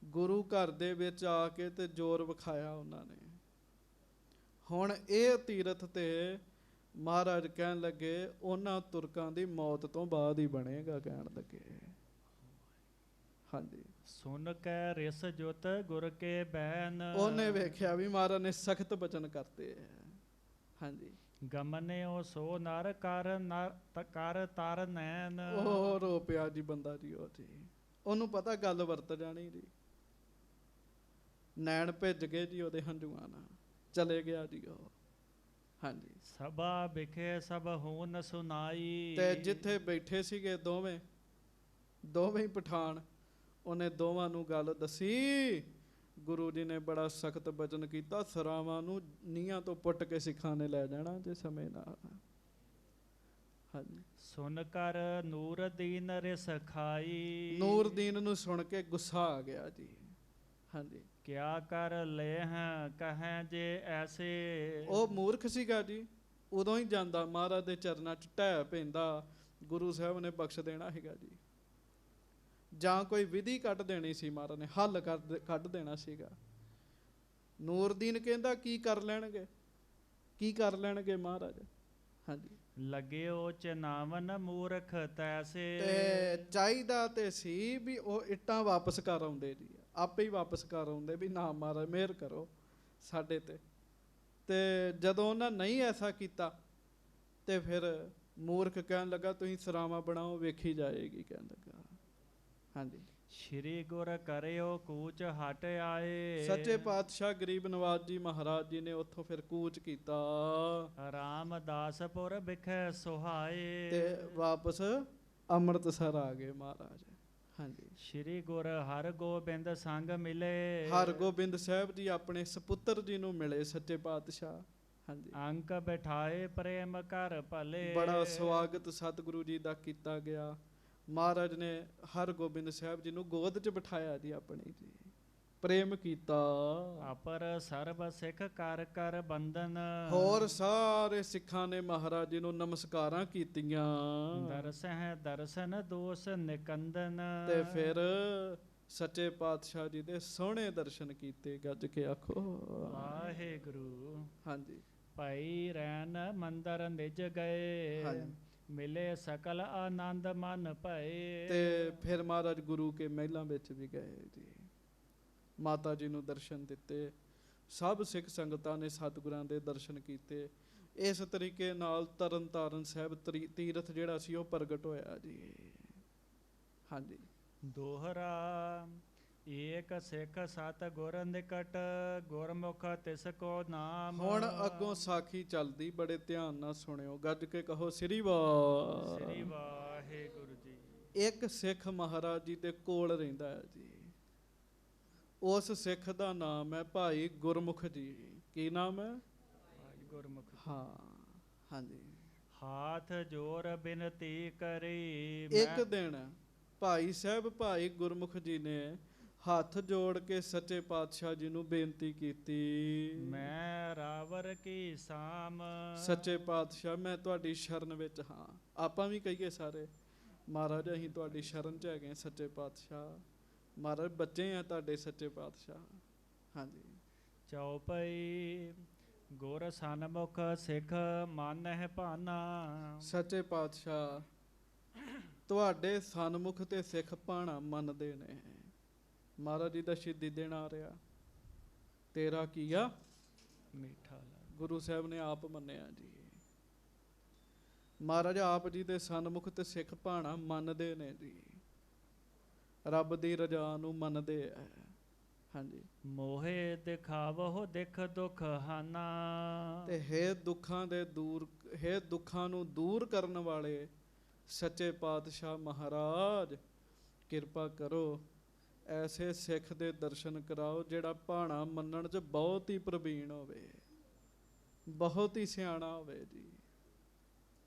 ਗੁਰੂ ਘਰ ਦੇ ਵਿੱਚ ਆ ਕੇ ਤੇ ਜ਼ੋਰ ਵਿਖਾਇਆ ਉਹਨਾਂ ਨੇ। ਹੁਣ ਇਹ ਤੀਰਥ ਤੇ ਮਹਾਰਾਜ ਕਹਿਣ ਲੱਗੇ ਉਹਨਾਂ ਤੁਰਕਾਂ ਦੀ ਮੌਤ ਤੋਂ ਬਾਅਦ ਹੀ ਬਣੇਗਾ, ਕਹਿਣ ਲੱਗੇ। ਹਾਂਜੀ, ਸੁਨ ਕੇ ਰਿਸ ਜੁਤ ਗੁਰ ਕੇ ਬੈਨ। ਉਹਨੇ ਵੇਖਿਆ ਵੀ ਮਹਾਰਾਜ ਨੇ ਸਖਤ ਬਚਨ ਕਰਤੇ ਹੈ। ਹਾਂਜੀ, ਗਮਨਿਓ ਸੋ ਨਰ ਕਰ ਤਰ ਨੈਣ। ਉਹ ਰੋ ਪਿਆ ਜੀ ਬੰਦਾ ਜੀ, ਉਹ ਜੀ ਉਹਨੂੰ ਪਤਾ ਗੱਲ ਵਰਤ ਜਾਣੀ ਜੀ, ਨੈਣ ਭਿੱਜ ਗਏ ਜੀ ਉਹਦੇ ਹੰਝੂਆਂ ਨਾਲ, ਚਲੇ ਗਿਆ ਜੀ ਉਹ। ਹਾਂਜੀ, ਸਭਾ ਵਿਖੇ ਸਭ ਹੋਨ ਸੁਨਾਈ। ਤੇ ਜਿੱਥੇ ਬੈਠੇ ਸੀਗੇ ਦੋਵੇਂ ਹੀ ਪਠਾਨ, ਉਹਨੇ ਦੋਵਾਂ ਨੂੰ ਗੱਲ ਦੱਸੀ। ਗੁਰੂ ਜੀ ਨੇ ਬੜਾ ਸਖਤ ਬਚਨ ਕੀਤਾ, ਸਰਾਵਾਂ ਨੂੰ ਨੀਹਾਂ ਤੋਂ ਪੁੱਟ ਕੇ ਸਿੱਖਾਂ ਨੇ ਲੈ ਜਾਣਾ ਜੇ ਸਮੇਂ ਨਾਲ। ਹਾਂਜੀ, ਸੁਨ ਕਰ ਨੂਰਦੀਨ ਰਿਸ ਖਾਈ। ਨੂਰਦੀਨ ਨੂੰ ਸੁਣ ਕੇ ਗੁੱਸਾ ਆ ਗਿਆ ਜੀ। ਹਾਂਜੀ, ਕਿਆ ਕਰ ਲੈ ਹਾਂ ਕਹੈ ਜੇ ਐਸੇ। ਉਹ ਮੂਰਖ ਸੀਗਾ ਜੀ, ਉਦੋਂ ਹੀ ਜਾਂਦਾ ਮਹਾਰਾਜ ਦੇ ਚਰਨਾਂ 'ਚ ਢਹਿ ਪੈਂਦਾ, ਗੁਰੂ ਸਾਹਿਬ ਨੇ ਬਖਸ਼ ਦੇਣਾ ਹੈਗਾ ਜੀ, ਜਾਂ ਕੋਈ ਵਿਧੀ ਕੱਢ ਦੇਣੀ ਸੀ, ਮਹਾਰਾਜ ਨੇ ਹੱਲ ਕੱਢ ਦੇਣਾ ਸੀਗਾ। ਨੂਰਦੀਨ ਕਹਿੰਦਾ ਕੀ ਕਰ ਲੈਣਗੇ ਮਹਾਰਾਜ। ਹਾਂਜੀ, ਲੱਗਿਓ ਚਨਾਵਨ ਮੂਰਖ ਤੈਸੇ। ਤੇ ਚਾਹੀਦਾ ਤੇ ਸੀ ਵੀ ਉਹ ਇੱਟਾਂ ਵਾਪਸ ਕਰ ਆਉਂਦੇ ਜੀ, ਆਪੇ ਹੀ ਵਾਪਸ ਕਰ ਆਉਂਦੇ ਵੀ ਨਾ ਮਹਾਰਾਜ ਮਿਹਰ ਕਰੋ ਸਾਡੇ ਤੇ ਜਦੋਂ ਉਹਨਾਂ ਨਹੀਂ ਐਸਾ ਕੀਤਾ ਤੇ ਫਿਰ ਮੂਰਖ ਕਹਿਣ ਲੱਗਾ ਤੁਸੀਂ ਸਰਾਵਾਂ ਬਣਾਓ, ਵੇਖੀ ਜਾਏਗੀ, ਕਹਿਣ ਲੱਗਾ। ਹਾਂਜੀ, ਸ਼੍ਰੀ ਗੁਰ ਕਰਿਓ ਕੂਚ ਹਟ ਆਏ। ਸੱਚੇ ਪਾਤਸ਼ਾਹ ਗਰੀਬ ਨਵਾਜ ਜੀ ਮਹਾਰਾਜ ਜੀ ਨੇ ਉੱਥੋਂ ਫਿਰ ਕੂਚ ਕੀਤਾ, ਰਾਮਦਾਸਪੁਰ ਵਿਖੇ ਸੁਹਾਏ। ਤੇ ਵਾਪਸ ਅੰਮ੍ਰਿਤਸਰ ਆ ਗਏ ਮਹਾਰਾਜ। ਹਾਂਜੀ, ਸ਼੍ਰੀ ਗੁਰ ਹਰਗੋਬਿੰਦ ਸੰਗ ਮਿਲੇ। ਹਰਗੋਬਿੰਦ ਸਾਹਿਬ ਜੀ ਆਪਣੇ ਸਪੁੱਤਰ ਜੀ ਨੂੰ ਮਿਲੇ ਸੱਚੇ ਪਾਤਸ਼ਾਹ। ਹਾਂਜੀ, ਅੰਕ ਬਿਠਾਏ ਪ੍ਰੇਮ ਕਰ ਭਲੇ। ਬੜਾ ਸਵਾਗਤ ਸਤਿਗੁਰੂ ਜੀ ਦਾ ਕੀਤਾ ਗਿਆ। ਮਹਾਰਾਜ ਨੇ ਹਰਗੋਬਿੰਦ ਸਾਹਿਬ ਜੀ ਨੂੰ ਗੋਦ 'ਚ ਬਿਠਾਇਆ ਜੀ ਆਪਣੀ ਜੀ, ਪ੍ਰੇਮ ਕੀਤਾ। ਅਪਰ ਸਰਬ ਸਿੱਖ ਕਰ ਕਰ ਬੰਦਨ। ਹੋਰ ਸਾਰੇ ਸਿੱਖਾਂ ਨੇ ਮਹਾਰਾਜ ਜੀ ਨੂੰ ਨਮਸਕਾਰਾਂ ਕੀਤੀਆਂ। ਦਰਸਹਿ ਦਰਸ਼ਨ ਦੋਸ ਨਿਕੰਦਨ। ਤੇ ਫਿਰ ਸੱਚੇ ਪਾਤਸ਼ਾਹ ਜੀ ਦੇ ਸੋਹਣੇ ਦਰਸ਼ਨ ਕੀਤੇ। ਗੱਜ ਕੇ ਆਖੋ ਵਾਹਿਗੁਰੂ। ਹਾਂਜੀ ਭਾਈ ਰੈਣ ਮੰਦਰ ਨਿਜ ਗਏ, ਹਾਂਜੀ। ਮਿਲੇ ਸਕਲ ਆਨੰਦ ਮਨ ਭਏ। ਤੇ ਫਿਰ ਮਹਾਰਾਜ ਗੁਰੂ ਕੇ ਮਹਿਲਾਂ ਵਿੱਚ ਵੀ ਗਏ ਜੀ, ਮਾਤਾ ਜੀ ਨੂੰ ਦਰਸ਼ਨ ਦਿੱਤੇ। ਸਭ ਸਿੱਖ ਸੰਗਤਾਂ ਨੇ ਸਤਿਗੁਰਾਂ ਦੇ ਦਰਸ਼ਨ ਕੀਤੇ। ਇਸ ਤਰੀਕੇ ਨਾਲ ਤਰਨ ਤਾਰਨ ਸਾਹਿਬ ਤੀਰਥ ਜਿਹੜਾ ਸੀ ਉਹ ਪ੍ਰਗਟ ਹੋਇਆ ਜੀ। ਹਾਂਜੀ। ਦੋਹਰਾ ਏਕ ਸਿੱਖ ਸਤ ਗੁਰ ਨਿਕਟ, ਗੁਰਮੁਖ ਤਿਸ ਕੋ ਨਾਮ। ਹੁਣ ਅੱਗੋਂ ਸਾਖੀ ਚੱਲਦੀ, ਬੜੇ ਧਿਆਨ ਨਾਲ ਸੁਣਿਓ। ਗੱਜ ਕੇ ਕਹੋ ਸ੍ਰੀ ਵਾਹਿਗੁਰੂ। ਸ੍ਰੀ ਵਾਹਿਗੁਰੂ ਜੀ। ਇੱਕ ਸਿੱਖ ਮਹਾਰਾਜ ਜੀ ਦੇ ਕੋਲ ਰਹਿੰਦਾ ਹੈ ਜੀ। ਉਸ ਸਿੱਖ ਦਾ ਨਾਮ ਹੈ ਭਾਈ ਗੁਰਮੁਖ ਜੀ। ਕੀ ਨਾਮ ਹੈ? ਭਾਈ ਗੁਰਮੁਖ। ਹਾਂ ਹਾਂਜੀ। ਹਾਥ ਜੋਰ ਬਿਨਤੀ ਕਰੀ। ਇੱਕ ਦਿਨ ਭਾਈ ਸਾਹਿਬ ਭਾਈ ਗੁਰਮੁਖ ਜੀ ਨੇ ਹੱਥ ਜੋੜ ਕੇ ਸੱਚੇ ਪਾਤਸ਼ਾਹ ਜੀ ਨੂੰ ਬੇਨਤੀ ਕੀਤੀ, ਮੈਂ ਰਾਵਰ ਕੀ ਸਾਮ। ਸੱਚੇ ਪਾਤਸ਼ਾਹ ਮੈਂ ਤੁਹਾਡੀ ਸ਼ਰਨ ਵਿੱਚ ਹਾਂ। ਆਪਾਂ ਵੀ ਕਹੀਏ ਸਾਰੇ, ਮਹਾਰਾਜ ਅਸੀਂ ਤੁਹਾਡੀ ਸ਼ਰਨ 'ਚ ਹੈਗੇ ਸੱਚੇ ਪਾਤਸ਼ਾਹ। ਮਹਾਰਾਜ ਬੱਚੇ ਆ ਤੁਹਾਡੇ ਸੱਚੇ ਪਾਤਸ਼ਾਹ। ਹਾਂਜੀ। ਚੌਪਈ ਗੁਰ ਸਨਮੁਖ ਸਿੱਖ ਮਨ ਹੈ ਭਾਨਾ। ਸੱਚੇ ਪਾਤਸ਼ਾਹ ਤੁਹਾਡੇ ਸਨਮੁਖ ਤੇ ਸਿੱਖ ਭਾਣਾ ਮੰਨਦੇ ਨੇ। ਮਹਾਰਾਜ ਜੀ ਦਾ ਸ਼ਹੀਦੀ ਦਿਨ ਆ ਰਿਹਾ। ਤੇਰਾ ਕੀ ਆ ਮੀਠਾ ਲਾਗ। ਗੁਰੂ ਸਾਹਿਬ ਨੇ ਆਪ ਮੰਨਿਆ ਜੀ। ਮਹਾਰਾਜ ਆਪ ਜੀ ਦੇ ਸਨਮੁਖ ਤੇ ਸਿੱਖ ਭਾਣਾ ਮੰਨਦੇ ਨੇ ਜੀ। ਰੱਬ ਦੀ ਰਜ਼ਾ ਨੂੰ ਮੰਨਦੇ ਆ। ਹਾਂਜੀ। ਮੋਹੇ ਦਿਖਾਵੋ ਦਿਖ ਦੁਖ ਹਾਨਾ। ਤੇ ਹੈ ਦੁੱਖਾਂ ਨੂੰ ਦੂਰ ਕਰਨ ਵਾਲੇ ਸੱਚੇ ਪਾਤਸ਼ਾਹ ਮਹਾਰਾਜ ਕਿਰਪਾ ਕਰੋ, ਐਸੇ ਸਿੱਖ ਦੇ ਦਰਸ਼ਨ ਕਰਾਓ ਜਿਹੜਾ ਭਾਣਾ ਮੰਨਣ 'ਚ ਬਹੁਤ ਹੀ ਪ੍ਰਵੀਣ ਹੋਵੇ, ਬਹੁਤ ਹੀ ਸਿਆਣਾ ਹੋਵੇ ਜੀ।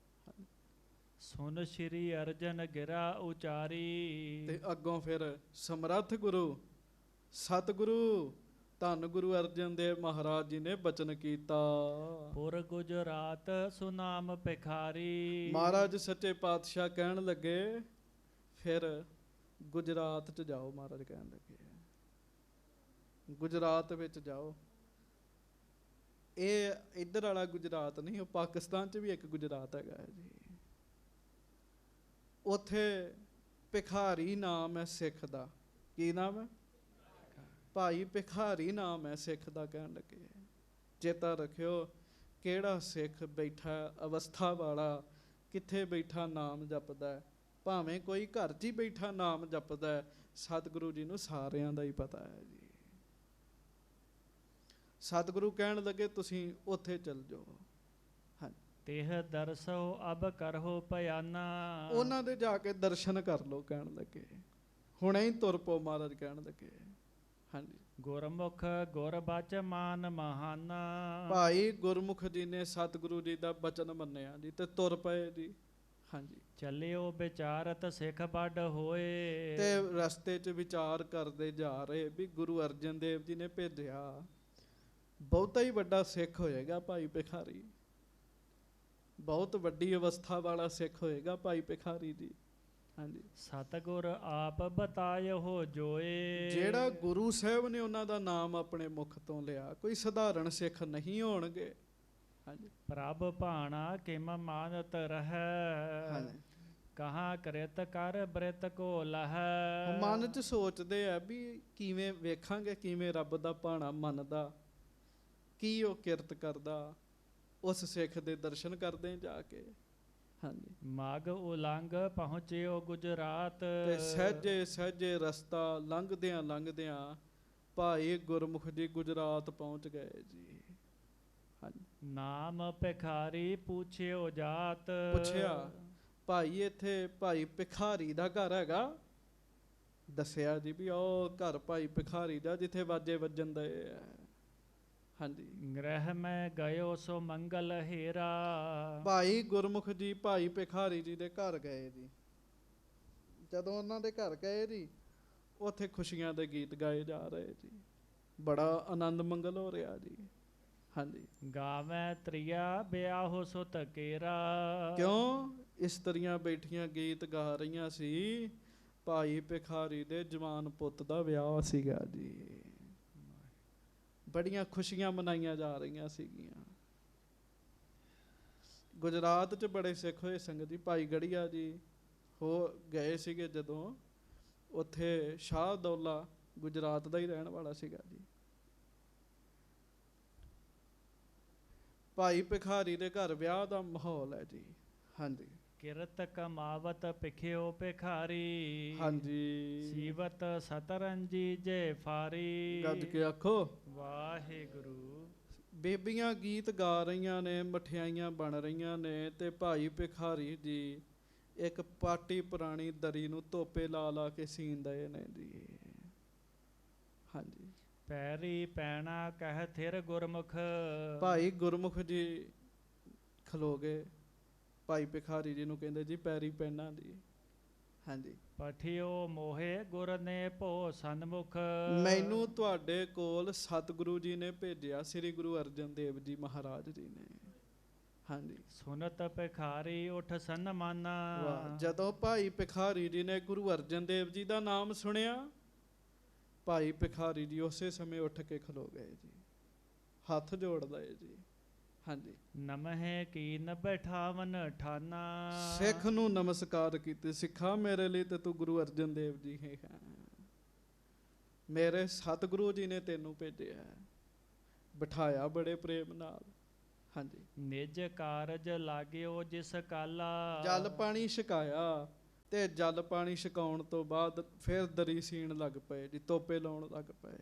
ਸੁਨ ਸ਼੍ਰੀ ਅਰਜਨ ਗਿਰਾ ਉਚਾਰੀ। ਤੇ ਅੱਗੋਂ ਫਿਰ ਸਮਰੱਥ ਗੁਰੂ ਸਤਿਗੁਰੂ ਧੰਨ ਗੁਰੂ ਅਰਜਨ ਦੇਵ ਮਹਾਰਾਜ ਜੀ ਨੇ ਬਚਨ ਕੀਤਾ। ਪੁਰ ਗੁਜਰਾਤ ਸੁਨਾਮ ਭਿਖਾਰੀ। ਮਹਾਰਾਜ ਸੱਚੇ ਪਾਤਸ਼ਾਹ ਕਹਿਣ ਲੱਗੇ ਫਿਰ ਗੁਜਰਾਤ 'ਚ ਜਾਓ। ਮਹਾਰਾਜ ਕਹਿਣ ਲੱਗੇ ਗੁਜਰਾਤ ਵਿੱਚ ਜਾਓ। ਇਹ ਇੱਧਰ ਵਾਲਾ ਗੁਜਰਾਤ ਨਹੀਂ, ਉਹ ਪਾਕਿਸਤਾਨ 'ਚ ਵੀ ਇੱਕ ਗੁਜਰਾਤ ਹੈਗਾ ਹੈ ਜੀ। ਉੱਥੇ ਭਿਖਾਰੀ ਨਾਮ ਹੈ ਸਿੱਖ ਦਾ। ਕੀ ਨਾਮ ਹੈ? ਭਾਈ ਭਿਖਾਰੀ ਨਾਮ ਹੈ ਸਿੱਖ ਦਾ। ਕਹਿਣ ਲੱਗੇ ਚੇਤਾ ਰੱਖਿਓ ਕਿਹੜਾ ਸਿੱਖ ਬੈਠਾ ਅਵਸਥਾ ਵਾਲਾ, ਕਿੱਥੇ ਬੈਠਾ ਨਾਮ ਜਪਦਾ। ਭਾਵੇਂ ਕੋਈ ਘਰ 'ਚ ਹੀ ਬੈਠਾ ਨਾਮ ਜਪਦਾ, ਸਤਿਗੁਰੂ ਜੀ ਨੂੰ ਸਾਰਿਆਂ ਦਾ ਹੀ ਪਤਾ ਹੈ ਜੀ। ਸਤਿਗੁਰੂ ਕਹਿਣ ਲੱਗੇ ਤੁਸੀਂ ਉੱਥੇ ਚੱਲ ਜਾਓ। ਤਿਹ ਦਰਸੋ ਅਬ ਕਰਹੁ ਭਿਆਨਾ। ਉਹਨਾਂ ਦੇ ਜਾ ਕੇ ਦਰਸ਼ਨ ਕਰ ਲਓ। ਕਹਿਣ ਲੱਗੇ ਹੁਣੇ ਹੀ ਤੁਰ ਪਓ। ਮਹਾਰਾਜ ਕਹਿਣ ਲੱਗੇ ਹਾਂਜੀ। ਗੁਰਮੁਖ ਗੁਰ ਬਚ ਮਾਨ ਮਹਾਨਾ। ਭਾਈ ਗੁਰਮੁਖ ਜੀ ਨੇ ਸਤਿਗੁਰੂ ਜੀ ਦਾ ਬਚਨ ਮੰਨਿਆ ਜੀ ਤੇ ਤੁਰ ਪਏ ਜੀ। ਹਾਂਜੀ। ਚੱਲਿਓ ਵਿਚਾਰਤ ਸਿੱਖ ਵੱਡ ਹੋਏ। ਤੇ ਰਸਤੇ 'ਚ ਵਿਚਾਰ ਕਰਦੇ ਜਾ ਰਹੇ ਵੀ ਗੁਰੂ ਅਰਜਨ ਦੇਵ ਜੀ ਨੇ ਭੇਜਿਆ, ਬਹੁਤਾ ਹੀ ਵੱਡਾ ਸਿੱਖ ਹੋਏਗਾ ਭਾਈ ਭਿਖਾਰੀ, ਬਹੁਤ ਵੱਡੀ ਅਵਸਥਾ ਵਾਲਾ ਸਿੱਖ ਹੋਏਗਾ ਭਾਈ ਭਿਖਾਰੀ ਜੀ। ਹਾਂਜੀ। ਸਤਿਗੁਰ ਆਪ ਬਤਾਇਓ ਜੋਏ। ਜਿਹੜਾ ਗੁਰੂ ਸਾਹਿਬ ਨੇ ਉਹਨਾਂ ਦਾ ਨਾਮ ਆਪਣੇ ਮੁਖ ਤੋਂ ਲਿਆ, ਕੋਈ ਸਧਾਰਨ ਸਿੱਖ ਨਹੀਂ ਹੋਣਗੇ। ਹਾਂਜੀ। ਪ੍ਰਭ ਭਾਣਾ ਕਿਮ ਮਾਨਤ ਰਹਿ। ਹਾਂਜੀ। ਕਹਾਂ ਕ੍ਰਿਤ ਕਰ ਬ੍ਰਿਤ ਕੋ ਲਹੈ। ਮਨ 'ਚ ਸੋਚਦੇ ਆ ਵੀ ਕਿਵੇਂ ਵੇਖਾਂਗੇ, ਕਿਵੇਂ ਰੱਬ ਦਾ ਭਾਣਾ ਮੰਨਦਾ, ਕੀ ਉਹ ਕਿਰਤ ਕਰਦਾ। ਉਸ ਸਿੱਖ ਦੇ ਦਰਸ਼ਨ ਕਰਦੇ ਜਾ ਕੇ। ਹਾਂਜੀ। ਮਗ ਉਲੰਘ ਪਹੁੰਚਿਓ ਗੁਜਰਾਤ। ਤੇ ਸਹਿਜੇ ਸਹਿਜੇ ਰਸਤਾ ਲੰਘਦਿਆਂ ਲੰਘਦਿਆਂ ਭਾਈ ਗੁਰਮੁਖ ਜੀ ਗੁਜਰਾਤ ਪਹੁੰਚ ਗਏ ਜੀ। ਹਾਂਜੀ। ਨਾਮ ਭਿਖਾਰੀ ਪੁੱਛਿਓ ਜਾਤ। ਪੁੱਛਿਆ ਭਾਈ ਇੱਥੇ ਭਾਈ ਭਿਖਾਰੀ ਦਾ ਘਰ ਹੈਗਾ? ਦੱਸਿਆ ਜੀ ਵੀ ਉਹ ਘਰ ਭਾਈ ਭਿਖਾਰੀ ਦਾ ਜਿੱਥੇ ਵਾਜੇ ਵੱਜਣ ਦੇ ਆ। ਹਾਂਜੀ। ਗ੍ਰਹਿ ਮੈਂ ਗਇਓ ਸੋ ਮੰਗਲ ਹੀਰਾ। ਭਾਈ ਗੁਰਮੁਖ ਜੀ ਭਾਈ ਭਿਖਾਰੀ ਜੀ ਦੇ ਘਰ ਗਏ ਜੀ। ਜਦੋਂ ਉਹਨਾਂ ਦੇ ਘਰ ਗਏ ਜੀ, ਉੱਥੇ ਖੁਸ਼ੀਆਂ ਦੇ ਗੀਤ ਗਾਏ ਜਾ ਰਹੇ ਜੀ, ਬੜਾ ਆਨੰਦ ਮੰਗਲ ਹੋ ਰਿਹਾ ਜੀ। ਹਾਂਜੀ। ਗਾਵੇਂ ਤ੍ਰਿਆ ਵਿਆਹੋ ਸੁਤ ਕੇਰਾ। ਕਿਉਂ? ਇਸਤਰੀਆਂ ਬੈਠੀਆਂ ਗੀਤ ਗਾ ਰਹੀਆਂ ਸੀ ਭਾਈ ਭਿਖਾਰੀ ਦੇ ਜਵਾਨ ਪੁੱਤ ਦਾ ਵਿਆਹ ਸੀਗਾ ਜੀ। ਬੜੀਆਂ ਖੁਸ਼ੀਆਂ ਮਨਾਈਆਂ ਜਾ ਰਹੀਆਂ ਸੀਗੀਆਂ। ਗੁਜਰਾਤ 'ਚ ਬੜੇ ਸਿੱਖ ਹੋਏ ਸੰਗਤ ਜੀ। ਭਾਈ ਗੜੀਆ ਜੀ ਹੋ ਗਏ ਸੀਗੇ ਜਦੋਂ ਉੱਥੇ, ਸ਼ਾਹ ਦੌਲਾ ਗੁਜਰਾਤ ਦਾ ਹੀ ਰਹਿਣ ਵਾਲਾ ਸੀਗਾ ਜੀ। ਭਾਈ ਭਿਖਾਰੀ ਦੇ ਘਰ ਵਿਆਹ ਦਾ ਮਾਹੌਲ ਹੈ ਜੀ। ਹਾਂਜੀ। ਕਿਰਤ ਕਮਾਵਤ ਭਿਖਿਓ ਭਿਖਾਰੀ, ਹਾਂਜੀ। ਸੀਵਤ ਸਤਰੰਜੀ ਜੇ ਫਾਰੀ। ਗੱਜ ਕੇ ਆਖੋ ਵਾਹਿਗੁਰੂ। ਬੇਬੀਆਂ ਗੀਤ ਗਾ ਰਹੀਆਂ ਨੇ, ਮਠਿਆਈਆਂ ਬਣ ਰਹੀਆਂ ਨੇ, ਤੇ ਭਾਈ ਭਿਖਾਰੀ ਜੀ ਇੱਕ ਪਾਟੀ ਪੁਰਾਣੀ ਦਰੀ ਨੂੰ ਧੋਪੇ ਲਾ ਲਾ ਕੇ ਸੀਨ ਦਏ ਨੇ ਜੀ। ਹਾਂਜੀ। ਪੈਰੀ ਪੈਣਾ ਕਹਿ ਥਿਰ ਗੁਰਮੁਖ। ਭਾਈ ਗੁਰਮੁਖ ਜੀ ਖਲੋ ਗਏ, ਭਾਈ ਭਿਖਾਰੀ ਜੀ ਨੂੰ ਕਹਿੰਦੇ ਜੀ ਪੈਰੀ ਪੈਣਾ ਜੀ। ਹਾਂਜੀ। ਪਠਿਓ ਮੋਹੇ ਗੁਰ ਨੇ ਭੋ ਸਨਮੁਖ। ਮੈਨੂੰ ਤੁਹਾਡੇ ਕੋਲ ਸਤਿਗੁਰੂ ਜੀ ਨੇ ਭੇਜਿਆ, ਸ੍ਰੀ ਗੁਰੂ ਅਰਜਨ ਦੇਵ ਜੀ ਮਹਾਰਾਜ ਜੀ ਨੇ। ਹਾਂਜੀ। ਸੁਨਤ ਭਿਖਾਰੀ ਉਠ ਸਨਮਾਨਾ। ਵਾਹ। ਜਦੋਂ ਭਾਈ ਭਿਖਾਰੀ ਜੀ ਨੇ ਗੁਰੂ ਅਰਜਨ ਦੇਵ ਜੀ ਦਾ ਨਾਮ ਸੁਣਿਆ, ਭਾਈ ਭਿਖਾਰੀ ਜੀ ਉਸੇ ਸਮੇਂ ਉੱਠ ਕੇ ਖਲੋ ਗਏ ਜੀ, ਹੱਥ ਜੋੜ ਲਏ ਜੀ। ਹਾਂਜੀ। ਨਮਹਿ ਕੀਨ ਬੈਠਾਵਨ ਠਾਨਾ। ਸਿੱਖ ਨੂੰ ਨਮਸਕਾਰ ਕੀਤੇ, ਸਿੱਖਾ ਮੇਰੇ ਲਈ ਤੇ ਤੂੰ ਗੁਰੂ ਅਰਜਨ ਦੇਵ ਜੀ ਹੈ, ਮੇਰੇ ਸਤਿਗੁਰੂ ਜੀ ਨੇ ਤੈਨੂੰ ਭੇਜਿਆ। ਬਿਠਾਇਆ ਬੜੇ ਪ੍ਰੇਮ ਨਾਲ। ਹਾਂਜੀ। ਨਿਜ ਕਾਰਜ ਲਾਗਿਓ ਜਿਸ ਕਾਲਾ। ਜਲ ਪਾਣੀ ਛਕਾਇਆ, ਤੇ ਜਲ ਪਾਣੀ ਛਕਾਉਣ ਤੋਂ ਬਾਅਦ ਫਿਰ ਦਰੀ ਸੀਣ ਲੱਗ ਪਏ ਜੀ, ਤੋਪੇ ਲਾਉਣ ਲੱਗ ਪਏ।